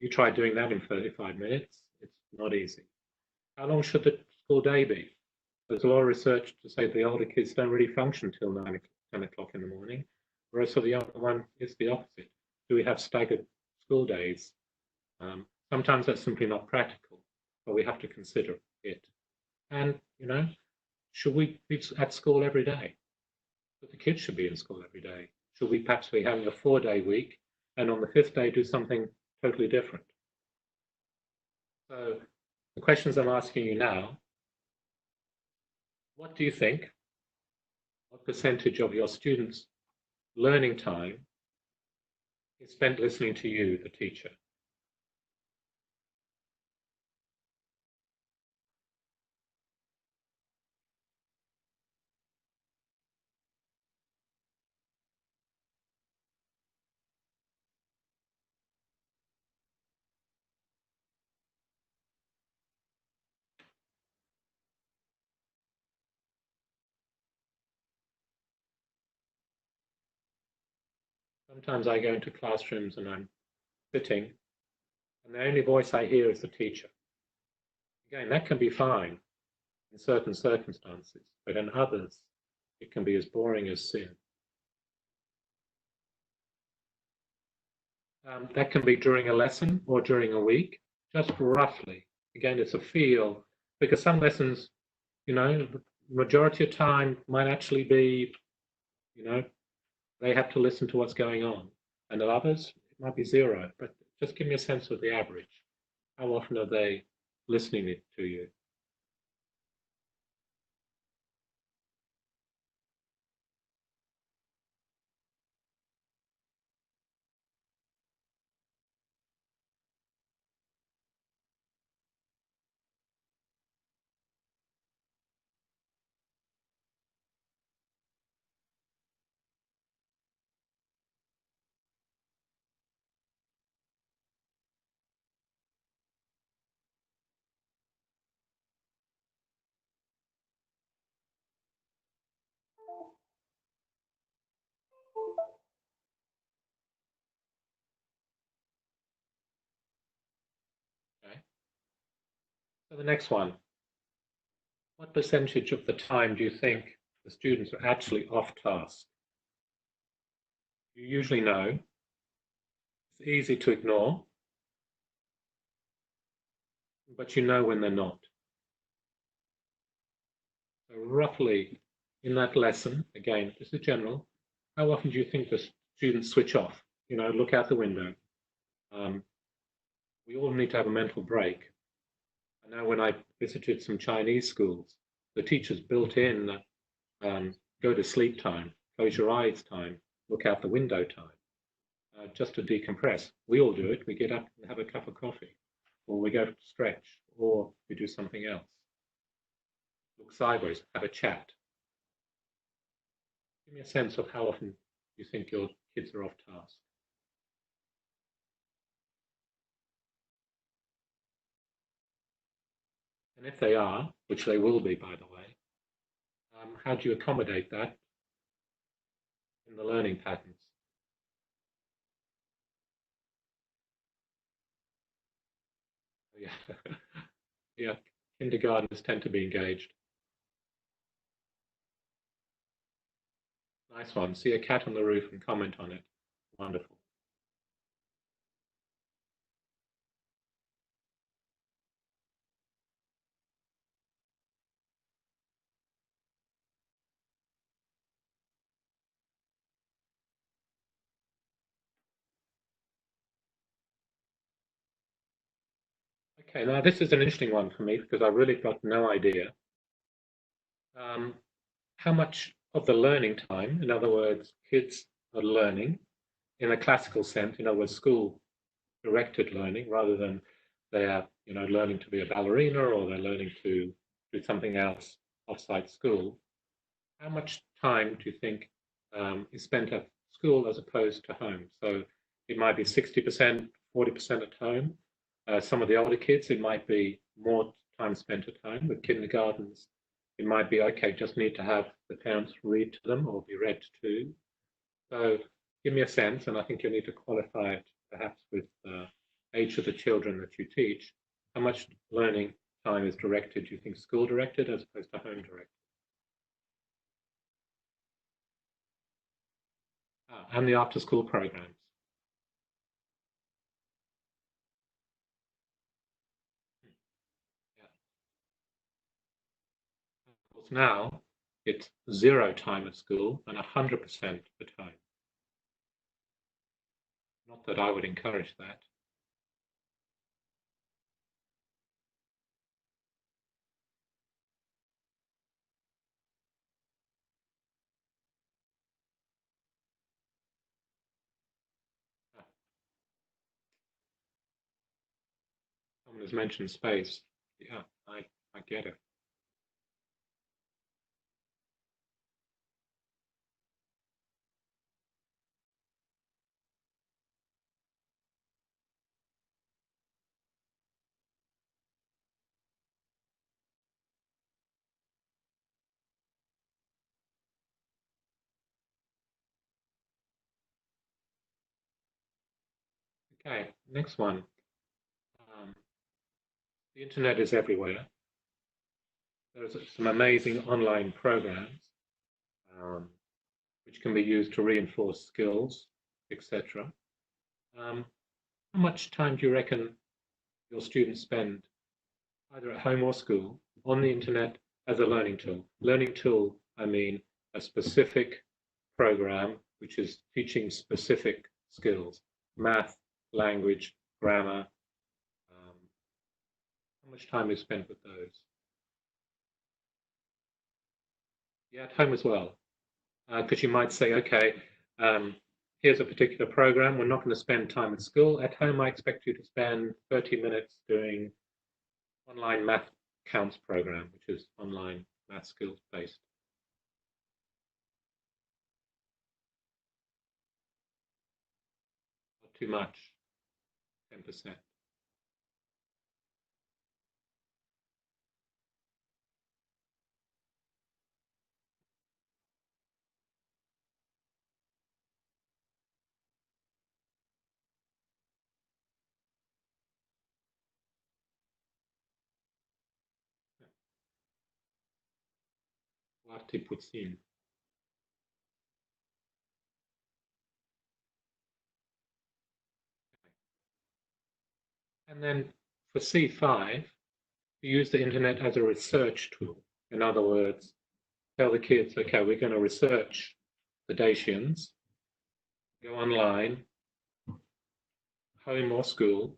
Speaker 4: You try doing that in 35 minutes, it's not easy. How long should the school day be? There's a lot of research to say the older kids don't really function till 9, 10 o'clock in the morning, whereas for the younger one, it's the opposite. Do we have staggered school days? Sometimes that's simply not practical, but we have to consider it. And, you know, should we be at school every day? But the kids should be in school every day. Should we perhaps be having a 4-day week and on the 5th day do something totally different? So the questions I'm asking you now, what do you think? What percentage of your students' learning time is spent listening to you, the teacher? Sometimes I go into classrooms and I'm sitting, and the only voice I hear is the teacher. Again, that can be fine in certain circumstances, but in others, it can be as boring as sin. That can be during a lesson or during a week, just roughly. Again, it's a feel, because some lessons, you know, the majority of time might actually be, you know, they have to listen to what's going on. And at others, it might be 0, but just give me a sense of the average. How often are they listening to you? Okay. So the next one, what percentage of the time do you think the students are actually off task? You usually know. It's easy to ignore, but you know when they're not. So roughly in that lesson, again, this is general, how often do you think the students switch off? You know, look out the window. We all need to have a mental break. I know when I visited some Chinese schools, the teachers built in go to sleep time, close your eyes time, look out the window time, just to decompress. We all do it. We get up and have a cup of coffee, or we go to stretch, or we do something else. look sideways, have a chat. Give me a sense of how often you think your kids are off task. And if they are, which they will be, by the way, how do you accommodate that in the learning patterns? Yeah, yeah. Kindergartners tend to be engaged. Nice one. See a cat on the roof and comment on it. Wonderful. Okay, now this is an interesting one for me because I really got no idea. How much of the learning time, in other words, kids are learning in a classical sense, in other words, school-directed learning, rather than they are, learning to be a ballerina or they're learning to do something else outside school. How much time do you think is spent at school as opposed to home? So it might be 60%, 40% at home. Some of the older kids, it might be more time spent at home. With kindergartens, it might be, okay, just need to have the parents read to them or be read to. So give me a sense, and I think you need to qualify it perhaps with age of the children that you teach. How much learning time is directed, do you think, school directed as opposed to home directed? And the after school programs. Yeah. Of course, now it's 0 time at school and 100% at home. Not that I would encourage that. Someone has mentioned space. Yeah, I get it. Okay, next one. The internet is everywhere. There's some amazing online programs which can be used to reinforce skills, etc. How much time do you reckon your students spend either at home or school on the internet as a learning tool? Learning tool, I mean a specific program which is teaching specific skills, math, language, grammar. How much time is spent with those? Yeah, at home as well. Because you might say, okay, here's a particular program. We're not going to spend time at school. At home, I expect you to spend 30 minutes doing online math counts program, which is online math skills based. Not too much, 10%. Łatwiej puțin. And then for C5, you use the internet as a research tool. In other words, tell the kids, okay, we're going to research the Dacians, go online, home or school,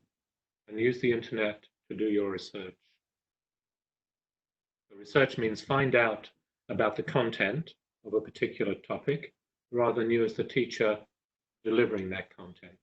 Speaker 4: and use the internet to do your research. So research means find out about the content of a particular topic rather than you as the teacher delivering that content.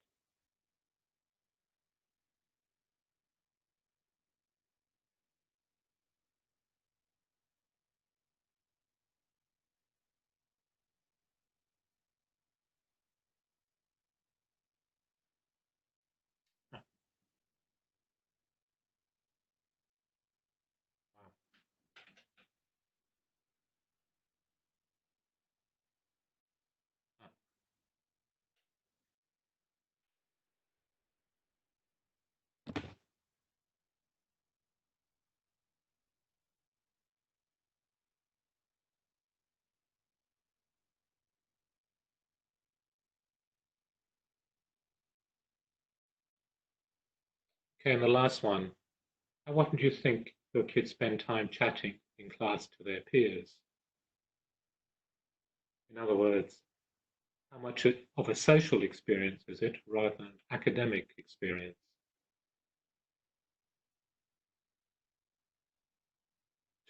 Speaker 4: Okay, and the last one. How often do you think your kids spend time chatting in class to their peers? In other words, how much of a social experience is it rather than academic experience?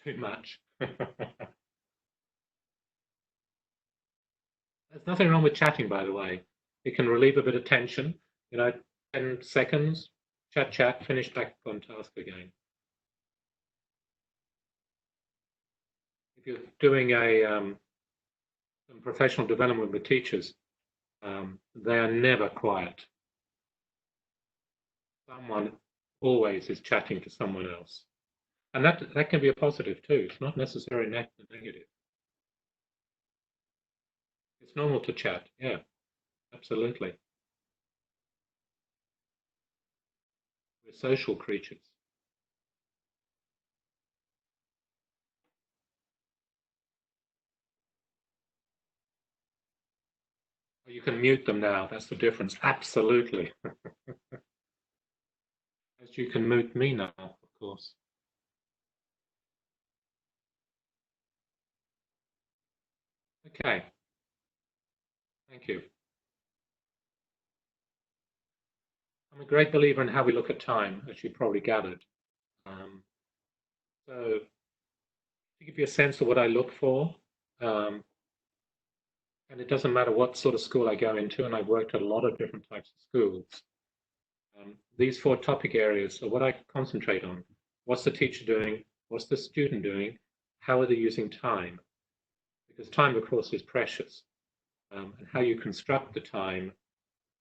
Speaker 4: Too much. There's nothing wrong with chatting, by the way. It can relieve a bit of tension. 10 seconds, chat, finish, back on task again. If you're doing some professional development with teachers, they are never quiet. Someone always is chatting to someone else. And that can be a positive too. It's not necessarily negative. It's normal to chat. Yeah, absolutely. We're social creatures. You can mute them now. That's the difference. Absolutely. As you can mute me now, of course. Okay. Thank you. I'm a great believer in how we look at time, as you probably gathered. So to give you a sense of what I look for, and it doesn't matter what sort of school I go into, and I've worked at a lot of different types of schools. These 4 topic areas are what I concentrate on. What's the teacher doing? What's the student doing? How are they using time? Because time, of course, is precious. And how you construct the time,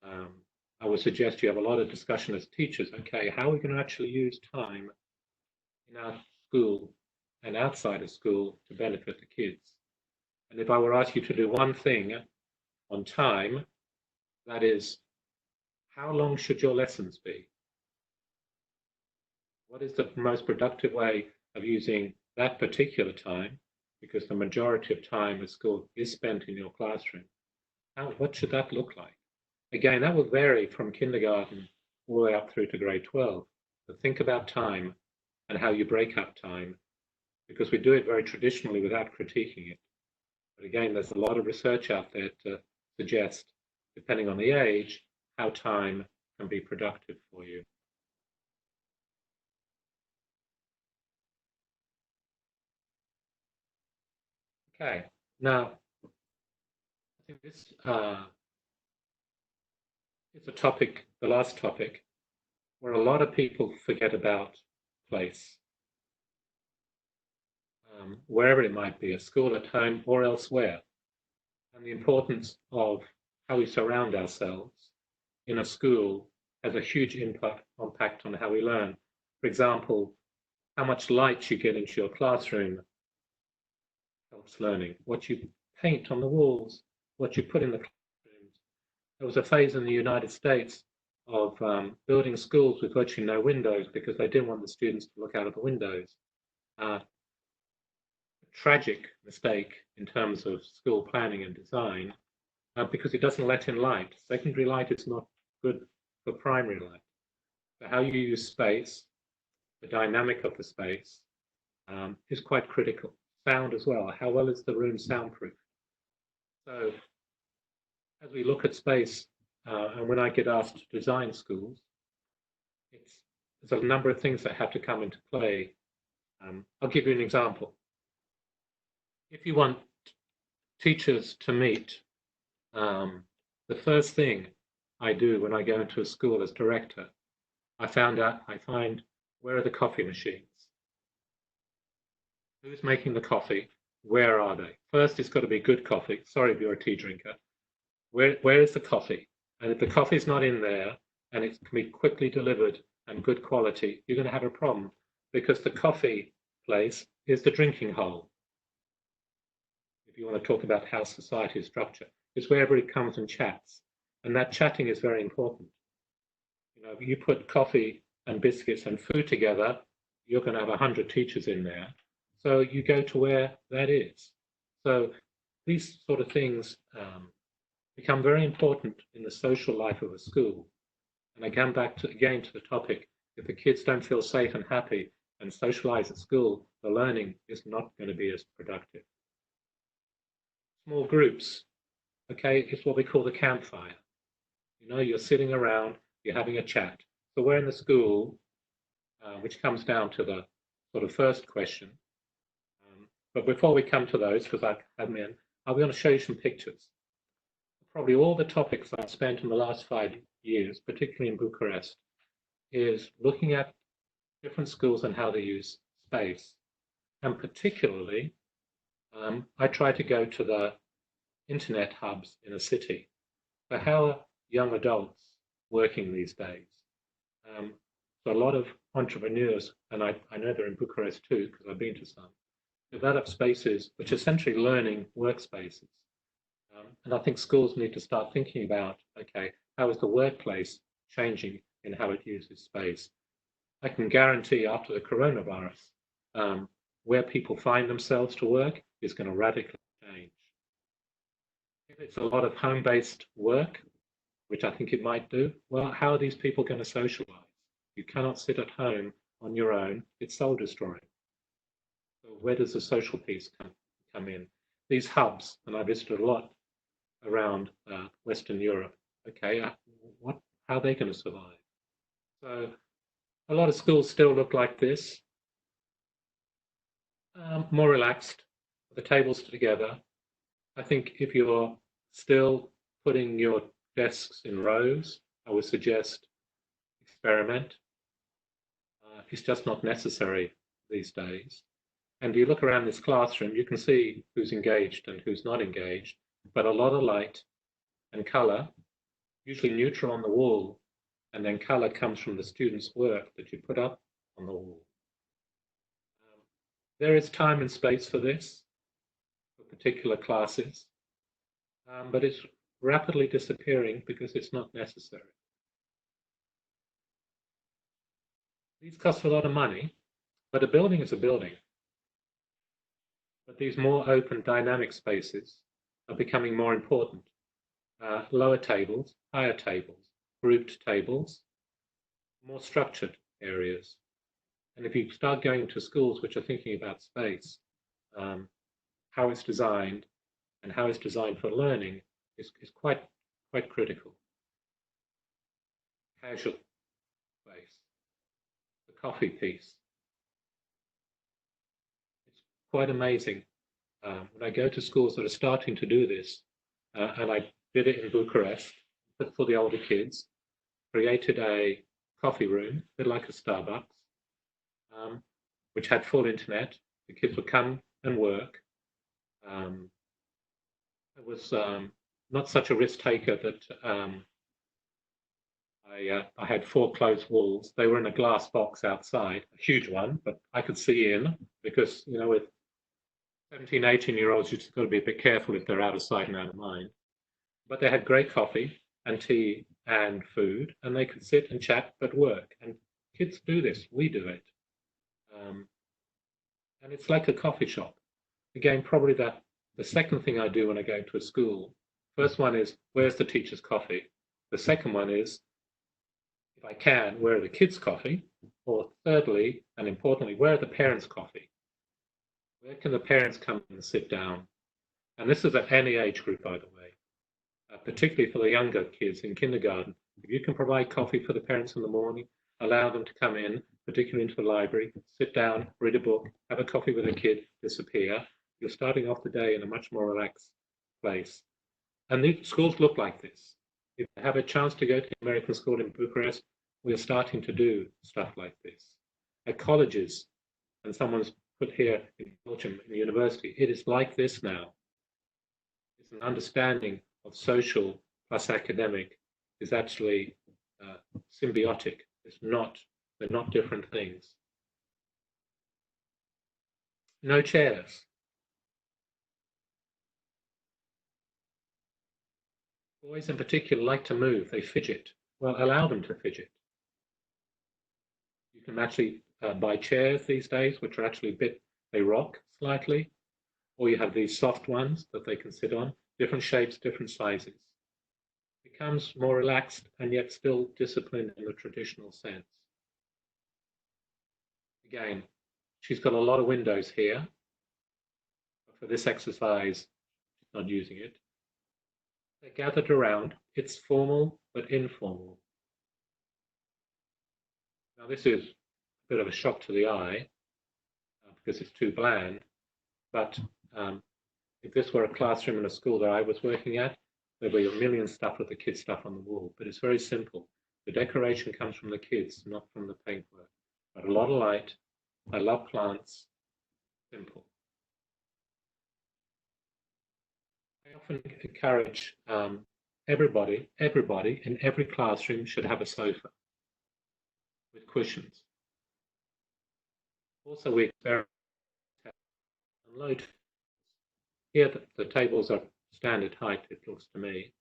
Speaker 4: I would suggest you have a lot of discussion as teachers. Okay, how are we going to actually use time in our school and outside of school to benefit the kids? And if I were to ask you to do one thing on time, that is, how long should your lessons be? What is the most productive way of using that particular time? Because the majority of time at school is spent in your classroom. What should that look like? Again, that will vary from kindergarten all the way up through to grade 12. But think about time and how you break up time, because we do it very traditionally without critiquing it. But again, there's a lot of research out there to suggest, depending on the age, how time can be productive for you. Okay, now, I think this is a topic, the last topic, where a lot of people forget about place. Wherever it might be, at school, at home, or elsewhere, and the importance of how we surround ourselves in a school has a huge impact on how we learn. For example, how much light you get into your classroom helps learning. What you paint on the walls, what you put in the classrooms. There was a phase in the United States of building schools with virtually no windows because they didn't want the students to look out of the windows. Tragic mistake in terms of school planning and design because it doesn't let in light. Secondary light is not good for primary light. So how you use space, the dynamic of the space is quite critical. Sound as well. How well is the room soundproof? So as we look at space, and when I get asked to design schools, there's a number of things that have to come into play. I'll give you an example. If you want teachers to meet, the first thing I do when I go into a school as director, I find where are the coffee machines? Who's making the coffee? Where are they? First, it's got to be good coffee. Sorry if you're a tea drinker. Where is the coffee? And if the coffee's not in there and it can be quickly delivered and good quality, you're going to have a problem because the coffee place is the drinking hole. If you want to talk about how society is structured, it's where everybody comes and chats. And that chatting is very important. You put coffee and biscuits and food together, you're going to have 100 teachers in there. So you go to where that is. So these sort of things become very important in the social life of a school. And I come back again to the topic, If the kids don't feel safe and happy and socialize at school, the learning is not going to be as productive. Small groups, okay, it's what we call the campfire. You know, you're sitting around, you're having a chat. So we're in the school, which comes down to the sort of first question. But before we come to those, because I have them in, I'm going to show you some pictures. Probably all the topics I've spent in the last 5 years, particularly in Bucharest, is looking at different schools and how they use space. And particularly, I try to go to the internet hubs in a city. So how are young adults working these days? So a lot of entrepreneurs, and I know they're in Bucharest too, because I've been to some, develop spaces which are essentially learning workspaces. And I think schools need to start thinking about, okay, how is the workplace changing in how it uses space? I can guarantee after the coronavirus, where people find themselves to work is going to radically change. If it's a lot of home-based work, which I think it might do, well, how are these people going to socialize? You cannot sit at home on your own. It's soul destroying. So where does the social piece come in? These hubs, and I visited a lot around Western Europe. Okay, how are they going to survive? So a lot of schools still look like this, more relaxed, the tables together. I think if you're still putting your desks in rows, I would suggest experiment. It's just not necessary these days. And you look around this classroom, you can see who's engaged and who's not engaged, but a lot of light and color, usually neutral on the wall, and then color comes from the student's work that you put up on the wall. There is time and space for this, for particular classes, but it's rapidly disappearing because it's not necessary. These cost a lot of money, but a building is a building. But these more open dynamic spaces are becoming more important. Lower tables, higher tables, grouped tables, more structured areas. And if you start going to schools which are thinking about space, how it's designed and how it's designed for learning is quite critical. Casual space, the coffee piece. It's quite amazing. When I go to schools that are starting to do this, and I did it in Bucharest for the older kids, created a coffee room, a bit like a Starbucks, which had full internet. The kids would come and work. It was not such a risk taker that I had 4 closed walls. They were in a glass box outside, a huge one, but I could see in because, you know, with 17, 18-year-olds, you've just got to be a bit careful if they're out of sight and out of mind. But they had great coffee and tea and food, and they could sit and chat but work. And kids do this. We do it. And it's like a coffee shop. Again, probably the second thing I do when I go to a school, first one is, where's the teacher's coffee? The second one is, if I can, where are the kids' coffee? Or thirdly, and importantly, where are the parents' coffee? Where can the parents come and sit down? And this is at any age group, by the way, particularly for the younger kids in kindergarten. If you can provide coffee for the parents in the morning, allow them to come in, particularly into the library, sit down, read a book, have a coffee with a kid, disappear. You're starting off the day in a much more relaxed place. And these schools look like this. If you have a chance to go to an American school in Bucharest, we're starting to do stuff like this. At colleges, and someone's put here in Belgium, in the university, it is like this now. It's an understanding of social plus academic is actually symbiotic. They're not different things. No chairs. Boys in particular like to move, they fidget. Well, allow them to fidget. You can actually buy chairs these days, which are actually they rock slightly, or you have these soft ones that they can sit on, different shapes, different sizes. It becomes more relaxed and yet still disciplined in the traditional sense. Again, she's got a lot of windows here. But for this exercise, she's not using it. They're gathered around. It's formal but informal. Now this is a bit of a shock to the eye because it's too bland, but if this were a classroom in a school that I was working at, there'd be a million stuff with the kids' stuff on the wall, but it's very simple. The decoration comes from the kids, not from the paintwork. But a lot of light. I love plants. Simple. I often encourage everybody in every classroom should have a sofa with cushions. Also, we experiment and load. Here, the tables are standard height, it looks to me.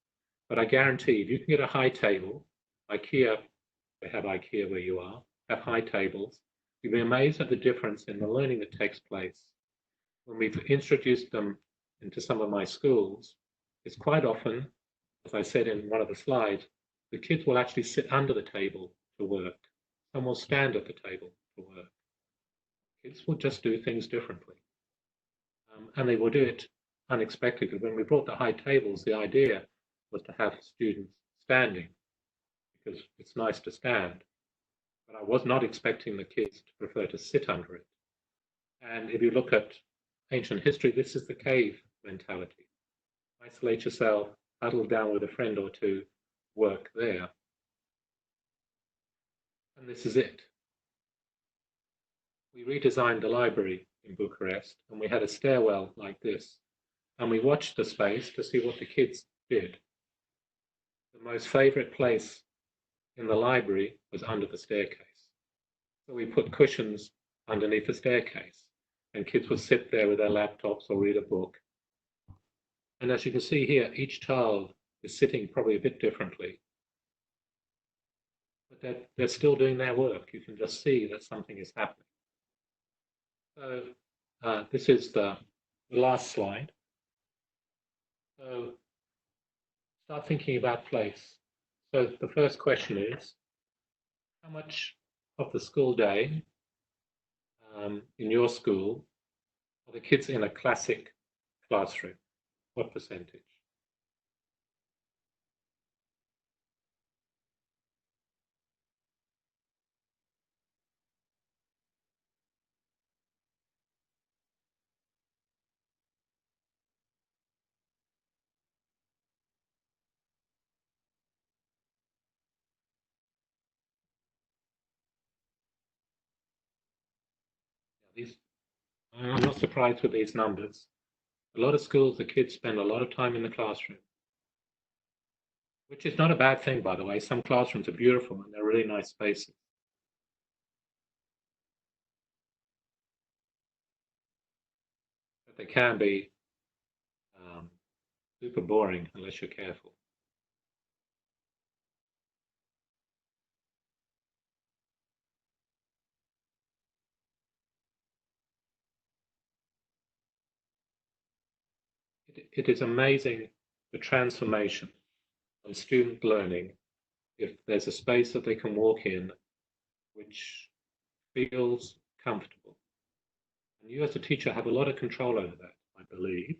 Speaker 4: But I guarantee if you can get a high table, IKEA, they have IKEA where you are, have high tables, you'll be amazed at the difference in the learning that takes place. When we've introduced them into some of my schools, it's quite often, as I said in one of the slides, the kids will actually sit under the table to work. Some will stand at the table to work. Kids will just do things differently. And they will do it unexpectedly. When we brought the high tables, the idea was to have students standing because it's nice to stand. But I was not expecting the kids to prefer to sit under it. And if you look at ancient history, this is the cave mentality. Isolate yourself, huddle down with a friend or two, work there. And this is it. We redesigned the library in Bucharest, and we had a stairwell like this. And we watched the space to see what the kids did. The most favorite place in the library was under the staircase. So we put cushions underneath the staircase, and kids would sit there with their laptops or read a book. And as you can see here, each child is sitting probably a bit differently. But they're still doing their work. You can just see that something is happening. So this is the last slide. So start thinking about place. So the first question is, how much of the school day in your school are the kids in a classic classroom? What percentage? I'm not surprised with these numbers. A lot of schools, the kids spend a lot of time in the classroom, which is not a bad thing, by the way. Some classrooms are beautiful and they're really nice spaces. But they can be super boring unless you're careful. It is amazing the transformation on student learning if there's a space that they can walk in which feels comfortable. And you as a teacher have a lot of control over that, I believe.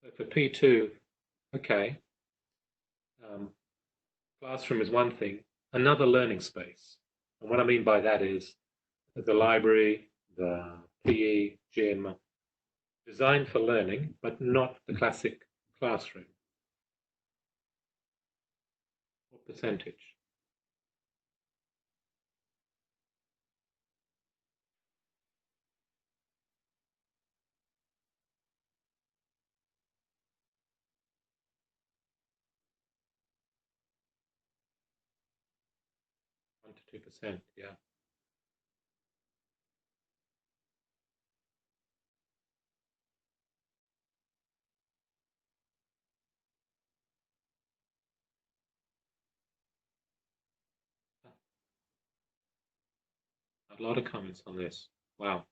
Speaker 4: So for P2, okay, classroom is one thing, another learning space. And what I mean by that is the library, the PE, gym, designed for learning, but not the classic classroom. What percentage? One to 2%, yeah. A lot of comments on this. Wow.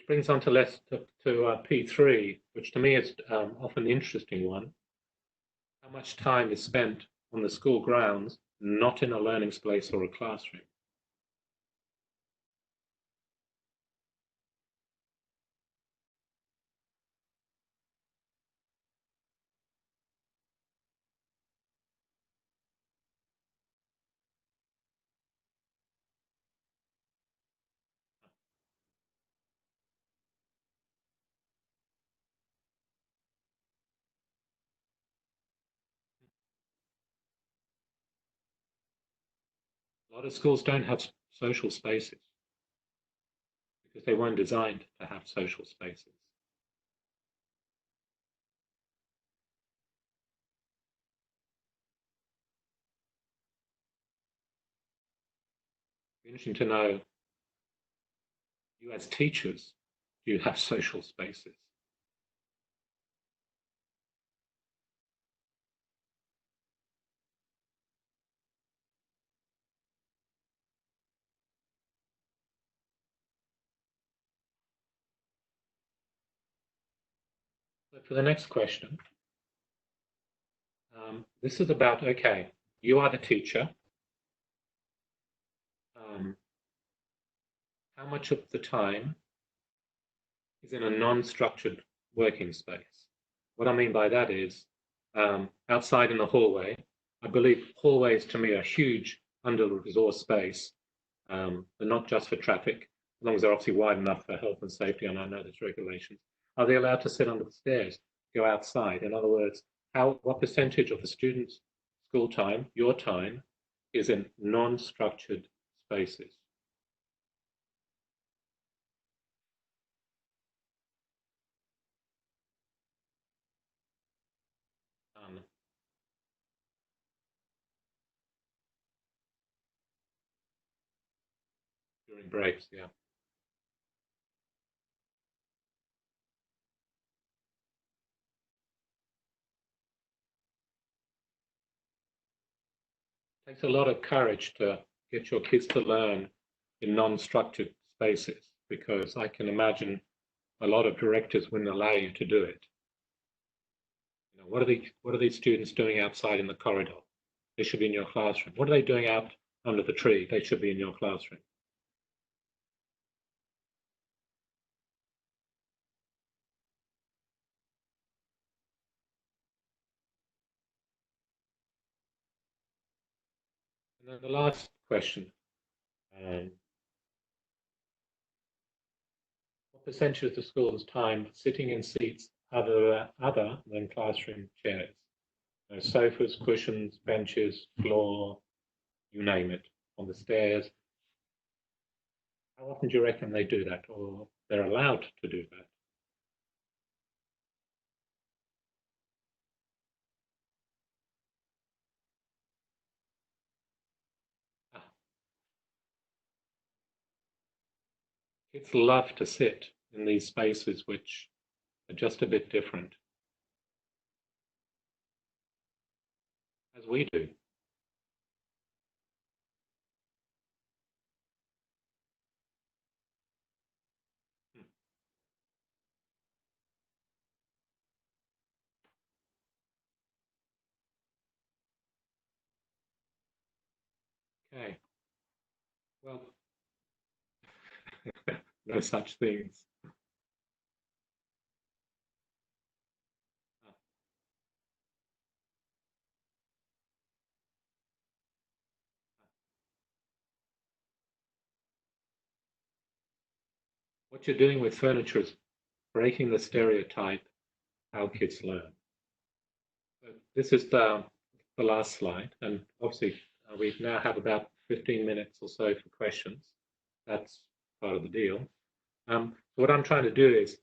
Speaker 4: Which brings on to P3, which to me is often the interesting one. How much time is spent on the school grounds, not in a learning space or a classroom? A lot of schools don't have social spaces because they weren't designed to have social spaces. It's interesting to know, you as teachers, do you have social spaces? So for the next question, this is about, okay, you are the teacher. How much of the time is in a non-structured working space? What I mean by that is, outside in the hallway, I believe hallways to me are huge under-resourced space, but not just for traffic, as long as they're obviously wide enough for health and safety, and I know there's regulations. Are they allowed to sit under the stairs, go outside? In other words, what percentage of the students' school time, your time, is in non-structured spaces? During breaks, yeah. It takes a lot of courage to get your kids to learn in non-structured spaces, because I can imagine a lot of directors wouldn't allow you to do it. You know, what are these students doing outside in the corridor? They should be in your classroom. What are they doing out under the tree? They should be in your classroom. And then the last question, what percentage of the school's time sitting in seats other than classroom chairs? Sofas, cushions, benches, floor, you name it, on the stairs. How often do you reckon they do that, or they're allowed to do that? Kids love to sit in these spaces which are just a bit different, as we do. Okay. Well, no such things. What you're doing with furniture is breaking the stereotype how kids learn. So this is the last slide, and obviously we now have about 15 minutes or so for questions. That's part of the deal. So what I'm trying to do is,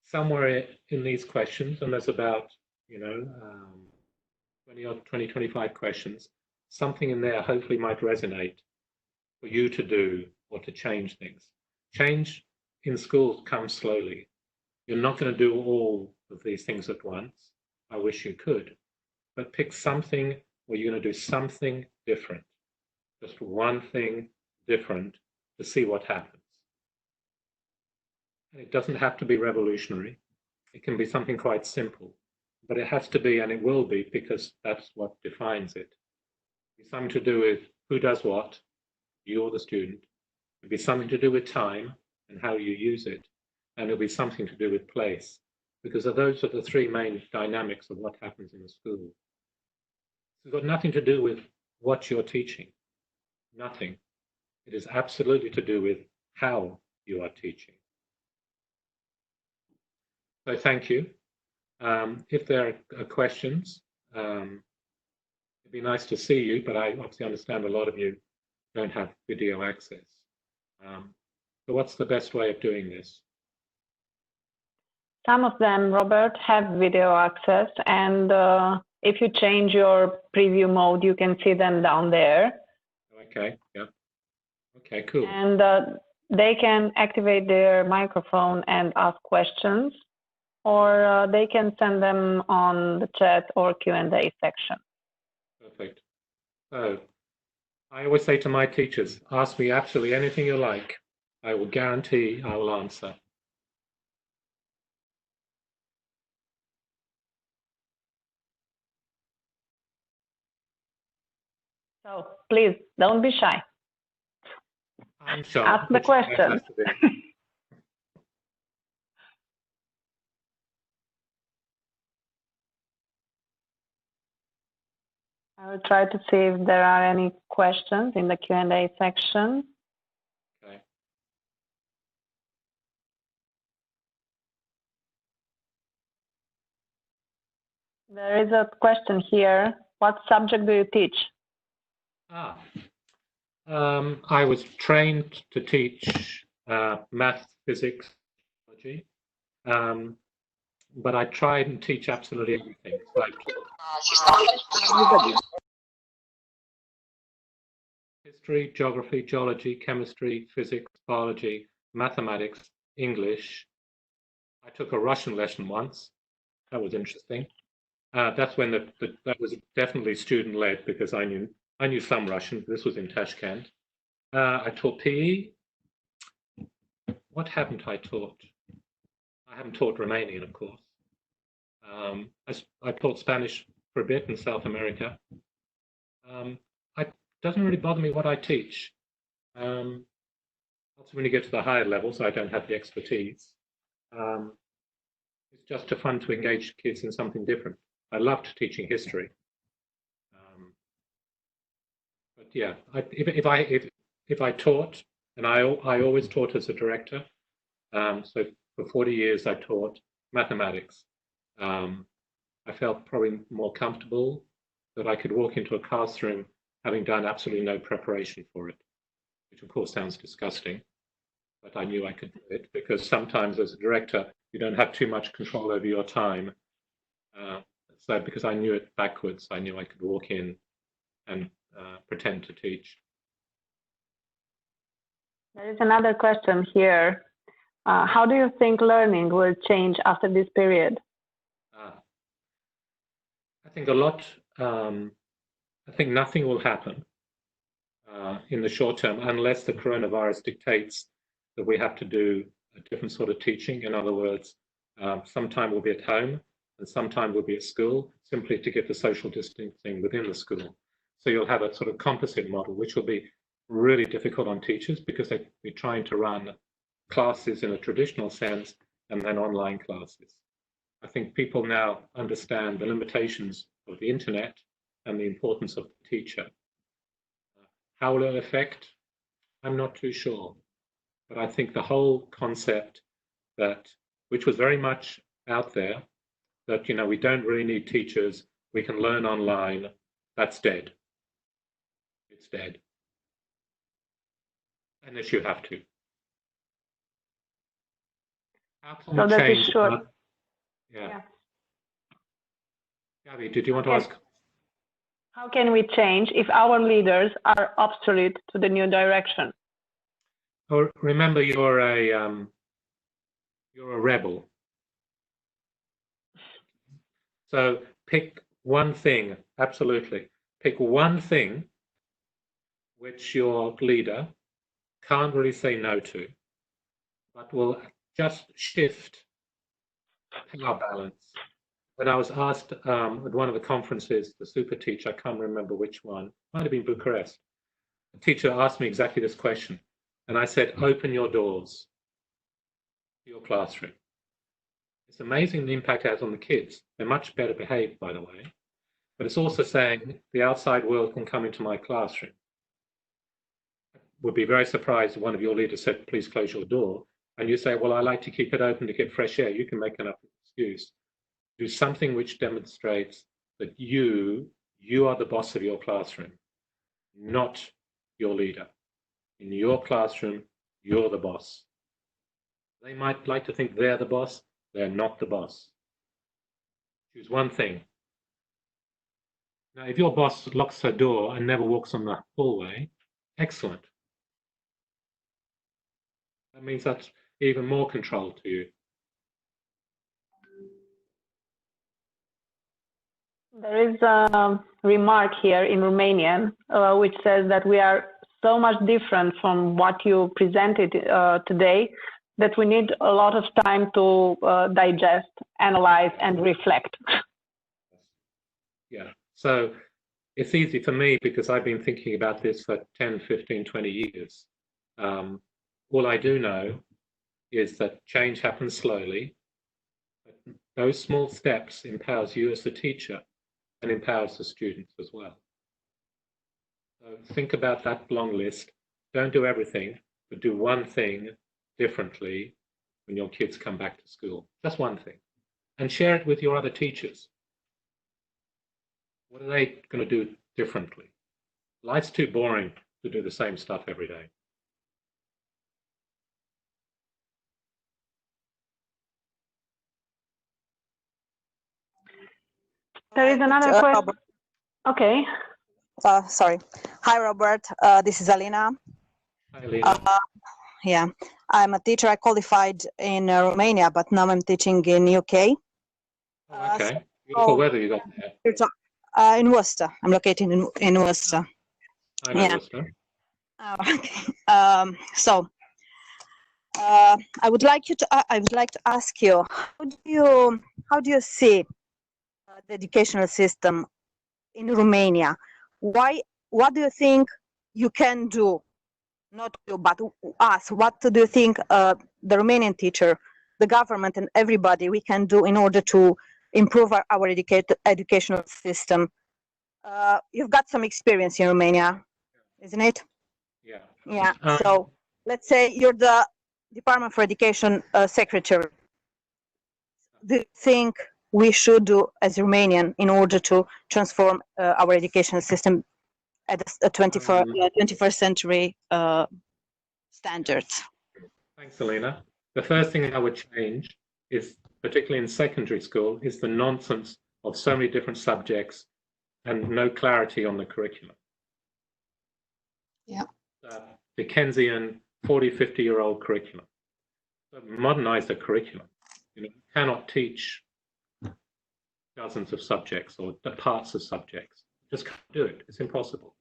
Speaker 4: somewhere in these questions, and there's about 20, 25 questions, something in there hopefully might resonate for you to do or to change things. Change in schools comes slowly. You're not going to do all of these things at once. I wish you could, but pick something where you're going to do something different, just one thing different, to see what happens. And it doesn't have to be revolutionary. It can be something quite simple, but it has to be, and it will be, because that's what defines it. It's something to do with who does what, you or the student. It'll be something to do with time and how you use it, and it'll be something to do with place, because those are the three main dynamics of what happens in a school. It's got nothing to do with what you're teaching, nothing. It is absolutely to do with how you are teaching. So thank you. If there are questions, it'd be nice to see you, but I obviously understand a lot of you don't have video access. So what's the best way of doing this?
Speaker 2: Some of them, Robert, have video access, and if you change your preview mode, you can see them down there.
Speaker 4: Okay, yeah. Okay, cool.
Speaker 2: And they can activate their microphone and ask questions, or they can send them on the chat or Q&A section.
Speaker 4: Perfect. So I always say to my teachers, ask me absolutely anything you like. I will guarantee I will answer.
Speaker 2: So please, don't be shy.
Speaker 4: I'm sure.
Speaker 2: Ask the question. I will try to see if there are any questions in the Q&A section.
Speaker 4: Okay.
Speaker 2: There is a question here. What subject do you teach?
Speaker 4: I was trained to teach math, physics, biology, but I tried and teach absolutely everything. So history, geography, geology, chemistry, physics, biology, mathematics, English. I took a Russian lesson once. That was interesting. That's when that was definitely student-led, because I knew some Russian. This was in Tashkent. I taught PE. What haven't I taught? I haven't taught Romanian, of course. I taught Spanish for a bit in South America. It doesn't really bother me what I teach. Also, when you get to the higher levels, I don't have the expertise. It's just fun to engage kids in something different. I loved teaching history. But yeah, if I taught, and I always taught as a director. So for 40 years, I taught mathematics. I felt probably more comfortable that I could walk into a classroom having done absolutely no preparation for it, which of course sounds disgusting, but I knew I could do it, because sometimes as a director, you don't have too much control over your time. So because I knew it backwards, I knew I could walk in and pretend to teach.
Speaker 2: There is another question here. How do you think learning will change after this period?
Speaker 4: I think a lot. I think nothing will happen in the short term unless the coronavirus dictates that we have to do a different sort of teaching. In other words, sometime we'll be at home and sometime we'll be at school, simply to get the social distancing within the school. So you'll have a sort of composite model, which will be really difficult on teachers, because they'll be trying to run classes in a traditional sense and then online classes. I think people now understand the limitations of the internet and the importance of the teacher. How will it affect? I'm not too sure. But I think the whole concept which was very much out there, that, we don't really need teachers, we can learn online, that's dead. It's dead. Unless you have to. How can we change? Yeah. Gabby, did you want to ask?
Speaker 2: How can we change if our leaders are obsolete to the new direction?
Speaker 4: Oh, remember, you're a rebel. So pick one thing, absolutely. Pick one thing which your leader can't really say no to, but will just shift power balance. When I was asked at one of the conferences, the SuperTeach, I can't remember which one, might have been Bucharest, the teacher asked me exactly this question. And I said, open your doors to your classroom. It's amazing the impact it has on the kids. They're much better behaved, by the way. But it's also saying the outside world can come into my classroom. Would be very surprised if one of your leaders said, please close your door. And you say, well, I like to keep it open to get fresh air. You can make an excuse. Do something which demonstrates that you are the boss of your classroom, not your leader. In your classroom, you're the boss. They might like to think they're the boss. They're not the boss. Choose one thing. Now, if your boss locks her door and never walks on the hallway, excellent. That means that's even more control to you.
Speaker 2: There is a remark here in Romanian which says that we are so much different from what you presented today that we need a lot of time to digest, analyze, and reflect.
Speaker 4: Yeah, so it's easy for me because I've been thinking about this for 10, 15, 20 years. All I do know is that change happens slowly. Those small steps empowers you as the teacher and empowers the students as well. So think about that long list. Don't do everything, but do one thing differently when your kids come back to school. Just one thing. And share it with your other teachers. What are they going to do differently? Life's too boring to do the same stuff every day.
Speaker 2: There is another question. Okay.
Speaker 5: Sorry. Hi, Robert. This is Alina.
Speaker 4: Hi, Alina.
Speaker 5: Yeah, I'm a teacher. I qualified in Romania, but now I'm teaching in UK.
Speaker 4: Oh, okay. Beautiful weather you got there.
Speaker 5: In Worcester. I'm located in Worcester.
Speaker 4: I know Worcester.
Speaker 5: Okay. So I would like to ask you, how do you see the educational system in Romania? What do you think you can do? Not you, but us. What do you think the Romanian teacher, the government, and everybody we can do in order to improve our educational system? You've got some experience in Romania, isn't it?
Speaker 4: Yeah.
Speaker 5: Yeah. So let's say you're the Department for Education secretary. Do you think we should do as Romanian in order to transform our educational system at a 21st century standards?
Speaker 4: Thanks, Alina. The first thing I would change is, particularly in secondary school, is the nonsense of so many different subjects and no clarity on the curriculum.
Speaker 5: Yeah.
Speaker 4: Dickensian 40, 50-year-old curriculum. So modernize the curriculum. You cannot teach dozens of subjects or parts of subjects. Just can't do it. It's impossible.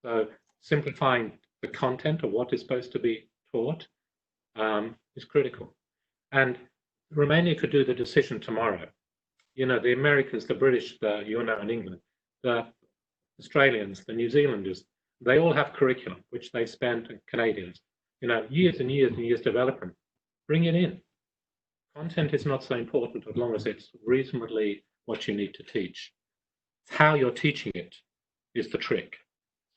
Speaker 4: So simplifying the content of what is supposed to be taught is critical. And Romania could do the decision tomorrow. The Americans, the British, in England, the Australians, the New Zealanders, they all have curriculum, which they spent, Canadians, years and years and years developing. Bring it in. Content is not so important as long as it's reasonably what you need to teach. How you're teaching it is the trick.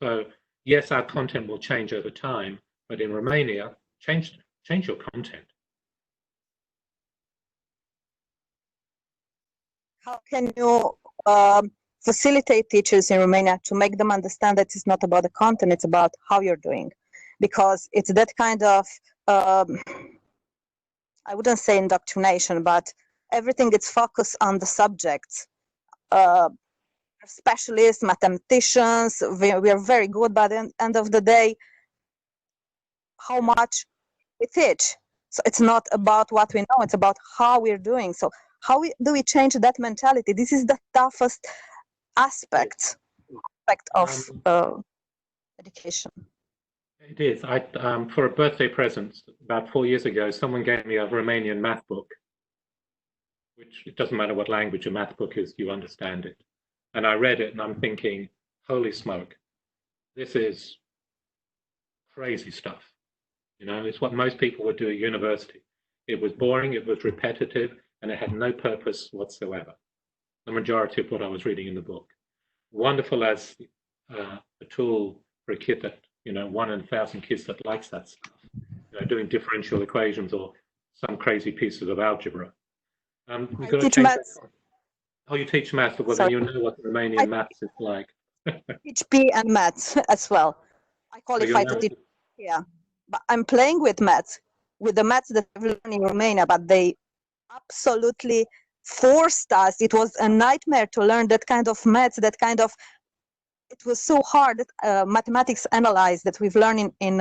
Speaker 4: So yes, our content will change over time, but in Romania, change your content.
Speaker 5: How can you facilitate teachers in Romania to make them understand that it's not about the content, it's about how you're doing? Because it's that kind of, I wouldn't say indoctrination, but everything is focused on the subjects. Specialists, mathematicians, we are very good, but at the end of the day, how much we teach. So it's not about what we know, it's about how we're doing. So how do we change that mentality? This is the toughest aspect of education.
Speaker 4: It is. For a birthday present about 4 years ago, someone gave me a Romanian math book, which it doesn't matter what language a math book is, you understand it. And I read it and I'm thinking, holy smoke, this is crazy stuff. You know, it's what most people would do at university. It was boring, it was repetitive, and it had no purpose whatsoever. The majority of what I was reading in the book. Wonderful as a tool for a kid that, 1 in 1,000 kids that likes that stuff, doing differential equations or some crazy pieces of algebra. You've got to
Speaker 5: teach
Speaker 4: change
Speaker 5: maths.
Speaker 4: that. Oh, you teach maths, well
Speaker 5: Sorry.
Speaker 4: then you know what Romanian maths is like.
Speaker 5: Teach P and maths as well. I qualify to teach. Yeah, but I'm playing with maths, with the maths that I've learned in Romania, but they absolutely forced us. It was a nightmare to learn that kind of maths, it was so hard, mathematics analyzed that we've learned in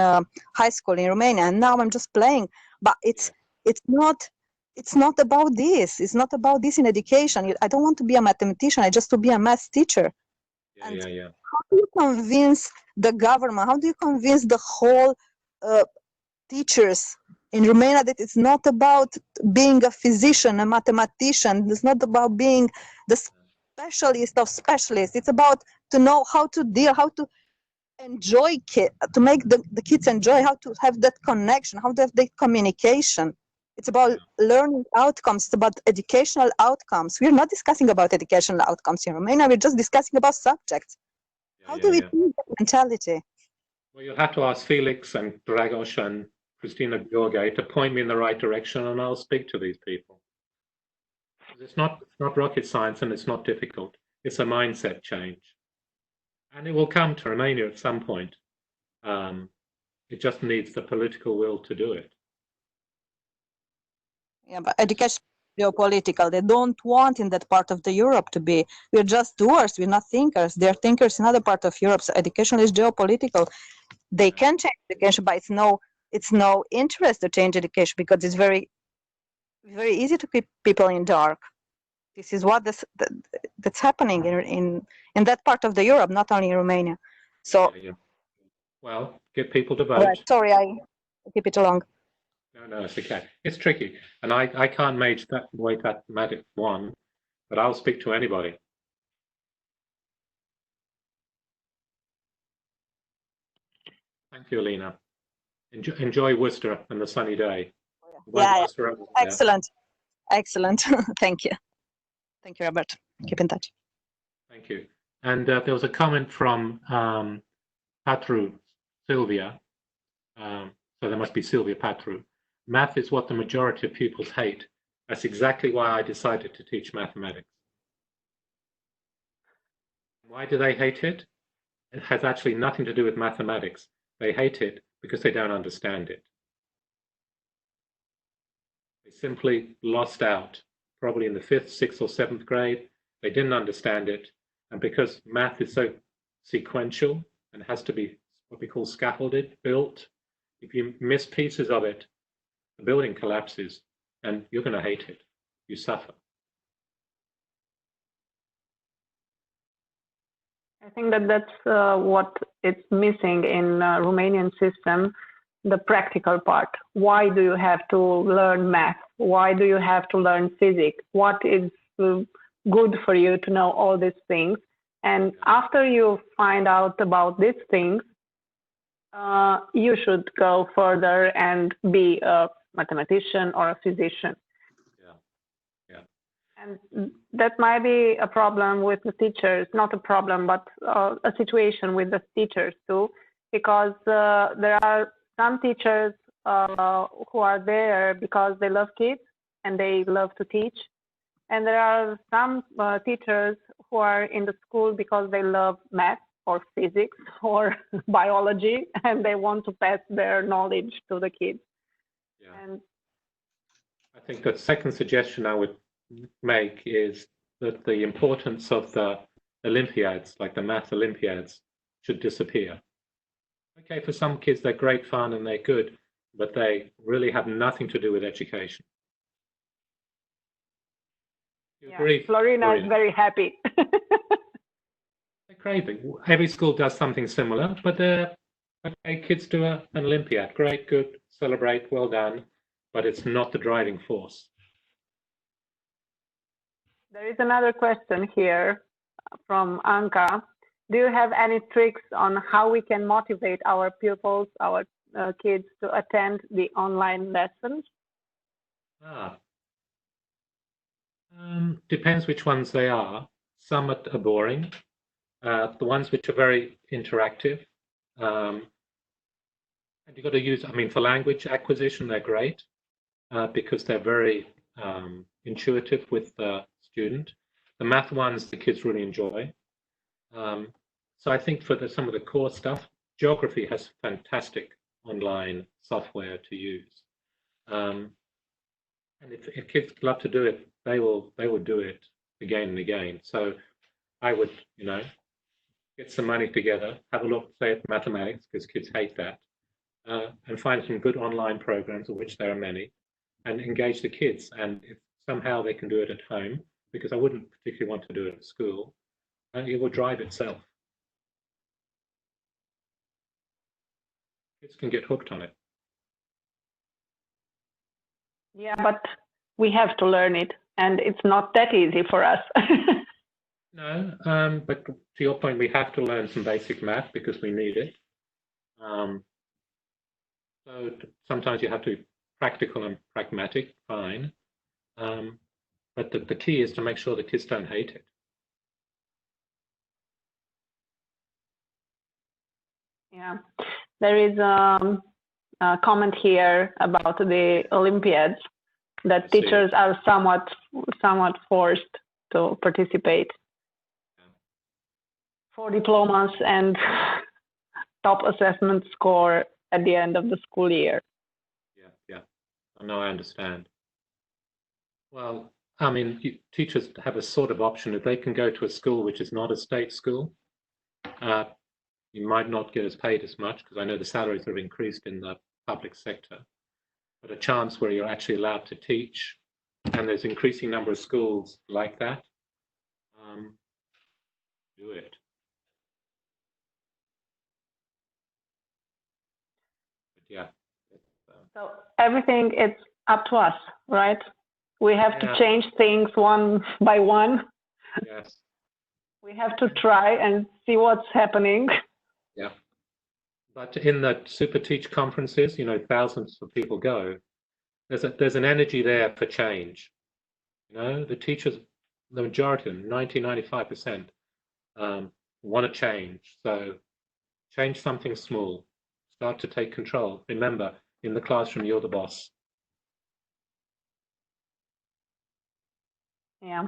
Speaker 5: high school in Romania, and now I'm just playing. But it's not about this. It's not about this in education. I don't want to be a mathematician. I just to be a math teacher. How do you convince the government? How do you convince the whole teachers in Romania that it's not about being a physician, a mathematician? It's not about being the specialist of specialists. It's about to know how to deal, how to enjoy to make the kids enjoy, how to have that connection, how to have that communication. It's about learning outcomes. It's about educational outcomes. We're not discussing about educational outcomes in Romania. We're just discussing about subjects. How do we change that mentality?
Speaker 4: Well, you'll have to ask Felix and Dragos and Christina Gheorghe to point me in the right direction, and I'll speak to these people. It's not rocket science, and it's not difficult. It's a mindset change. And it will come to Romania at some point. It just needs the political will to do it.
Speaker 5: Yeah, but education is geopolitical. They don't want in that part of the Europe to be. We're just doers. We're not thinkers. They're thinkers in other part of Europe. So education is geopolitical. They can change education, but it's no interest to change education because it's very, very easy to keep people in dark. This is what that's happening in that part of the Europe, not only in Romania. So,
Speaker 4: well, get people to vote.
Speaker 5: Right, sorry, I keep it along.
Speaker 4: No, it's okay. It's tricky, and I can't make that mathematics one, but I'll speak to anybody. Thank you, Alina. Enjoy Worcester and the sunny day.
Speaker 5: Yeah. Excellent. Thank you. Thank you, Robert. Keep in touch.
Speaker 4: Thank you. And there was a comment from Patru, Sylvia. So there must be Sylvia Patru. Math is what the majority of pupils hate. That's exactly why I decided to teach mathematics. Why do they hate it? It has actually nothing to do with mathematics. They hate it because they don't understand it. They simply lost out, probably in the 5th, 6th, or 7th grade. They didn't understand it. And because math is so sequential and has to be what we call scaffolded, built, if you miss pieces of it, the building collapses and you're going to hate it. You suffer.
Speaker 2: I think that's what it's missing in Romanian system, the practical part. Why do you have to learn math? Why do you have to learn physics? What is good for you to know all these things? And after you find out about these things, you should go further and be a mathematician or a physician. And that might be a problem with the teachers, not a problem, but a situation with the teachers too, because there are some teachers who are there because they love kids and they love to teach. And there are some teachers who are in the school because they love math or physics or biology, and they want to pass their knowledge to the kids. And
Speaker 4: I think the second suggestion I would make is that the importance of the Olympiads, like the math Olympiads, should disappear. Okay, for some kids they're great fun and they're good, but they really have nothing to do with education. You agree?
Speaker 2: Florina is very happy.
Speaker 4: They're crazy. Every school does something similar, but they're Okay, kids do an Olympiad. Great, good, celebrate, well done, but it's not the driving force.
Speaker 2: There is another question here from Anka. Do you have any tricks on how we can motivate our pupils, our kids to attend the online lessons?
Speaker 4: Depends which ones they are. Some are boring. The ones which are very interactive. And you've got to use, I mean, for language acquisition, they're great because they're very intuitive with the student. The math ones, the kids really enjoy. So I think for some of the core stuff, geography has fantastic online software to use. And if kids love to do it, they will do it again and again. So I would, get some money together, have a look, say, at mathematics, because kids hate that, and find some good online programs, of which there are many, and engage the kids. And if somehow they can do it at home, because I wouldn't particularly want to do it at school, and it will drive itself. Kids can get hooked on it.
Speaker 2: Yeah, but we have to learn it, and it's not that easy for us.
Speaker 4: No, but to your point, we have to learn some basic math because we need it. So sometimes you have to be practical and pragmatic, fine. But the key is to make sure the kids don't hate it.
Speaker 2: Yeah, there is a comment here about the Olympiads that teachers are somewhat forced to participate for diplomas and top assessment score at the end of the school year.
Speaker 4: Yeah. No, I understand. Well, I mean, teachers have a sort of option. If they can go to a school which is not a state school, you might not get as paid as much, because I know the salaries have increased in the public sector, but a chance where you're actually allowed to teach, and there's increasing number of schools like that, do it. But yeah.
Speaker 2: So everything is up to us, right? We have to change things one by one.
Speaker 4: Yes.
Speaker 2: We have to try and see what's happening.
Speaker 4: Yeah. But in the SuperTeach conferences, thousands of people go. There's an energy there for change. The teachers, the majority of them, 95%, want to change. So change something small. Start to take control. Remember, in the classroom, you're the boss.
Speaker 2: Yeah.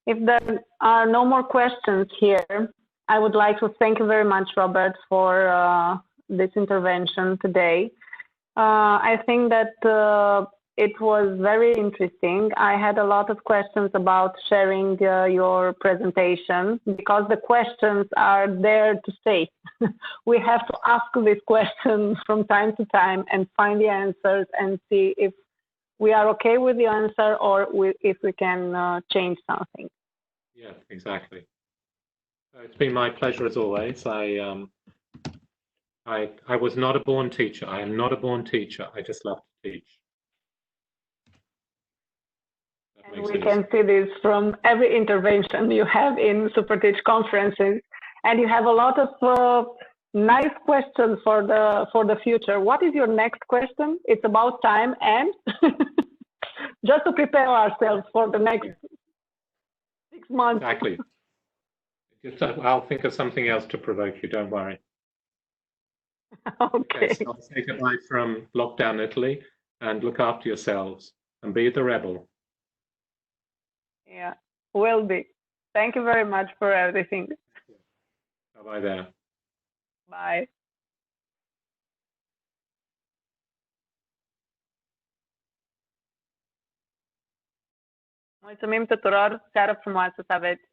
Speaker 2: If there are no more questions here, I would like to thank you very much, Robert, for this intervention today. I think that it was very interesting. I had a lot of questions about sharing your presentation, because the questions are there to stay. We have to ask these questions from time to time and find the answers and see if we are okay with the answer or if we can change something.
Speaker 4: Yeah, exactly. It's been my pleasure as always. I was not a born teacher. I am not a born teacher. I just love to teach.
Speaker 2: And we can see this from every intervention you have in SuperTeach conferences, and you have a lot of nice questions for the future. What is your next question? It's about time, and just to prepare ourselves for the next 6 months.
Speaker 4: Exactly. I'll think of something else to provoke you. Don't worry.
Speaker 2: Okay.
Speaker 4: So say goodbye from lockdown Italy, and look after yourselves and be the rebel.
Speaker 2: Yeah, will be. Thank you very much for everything.
Speaker 4: Bye-bye there.
Speaker 2: Bye. Mulțumim tuturor, seară frumoasă să aveți!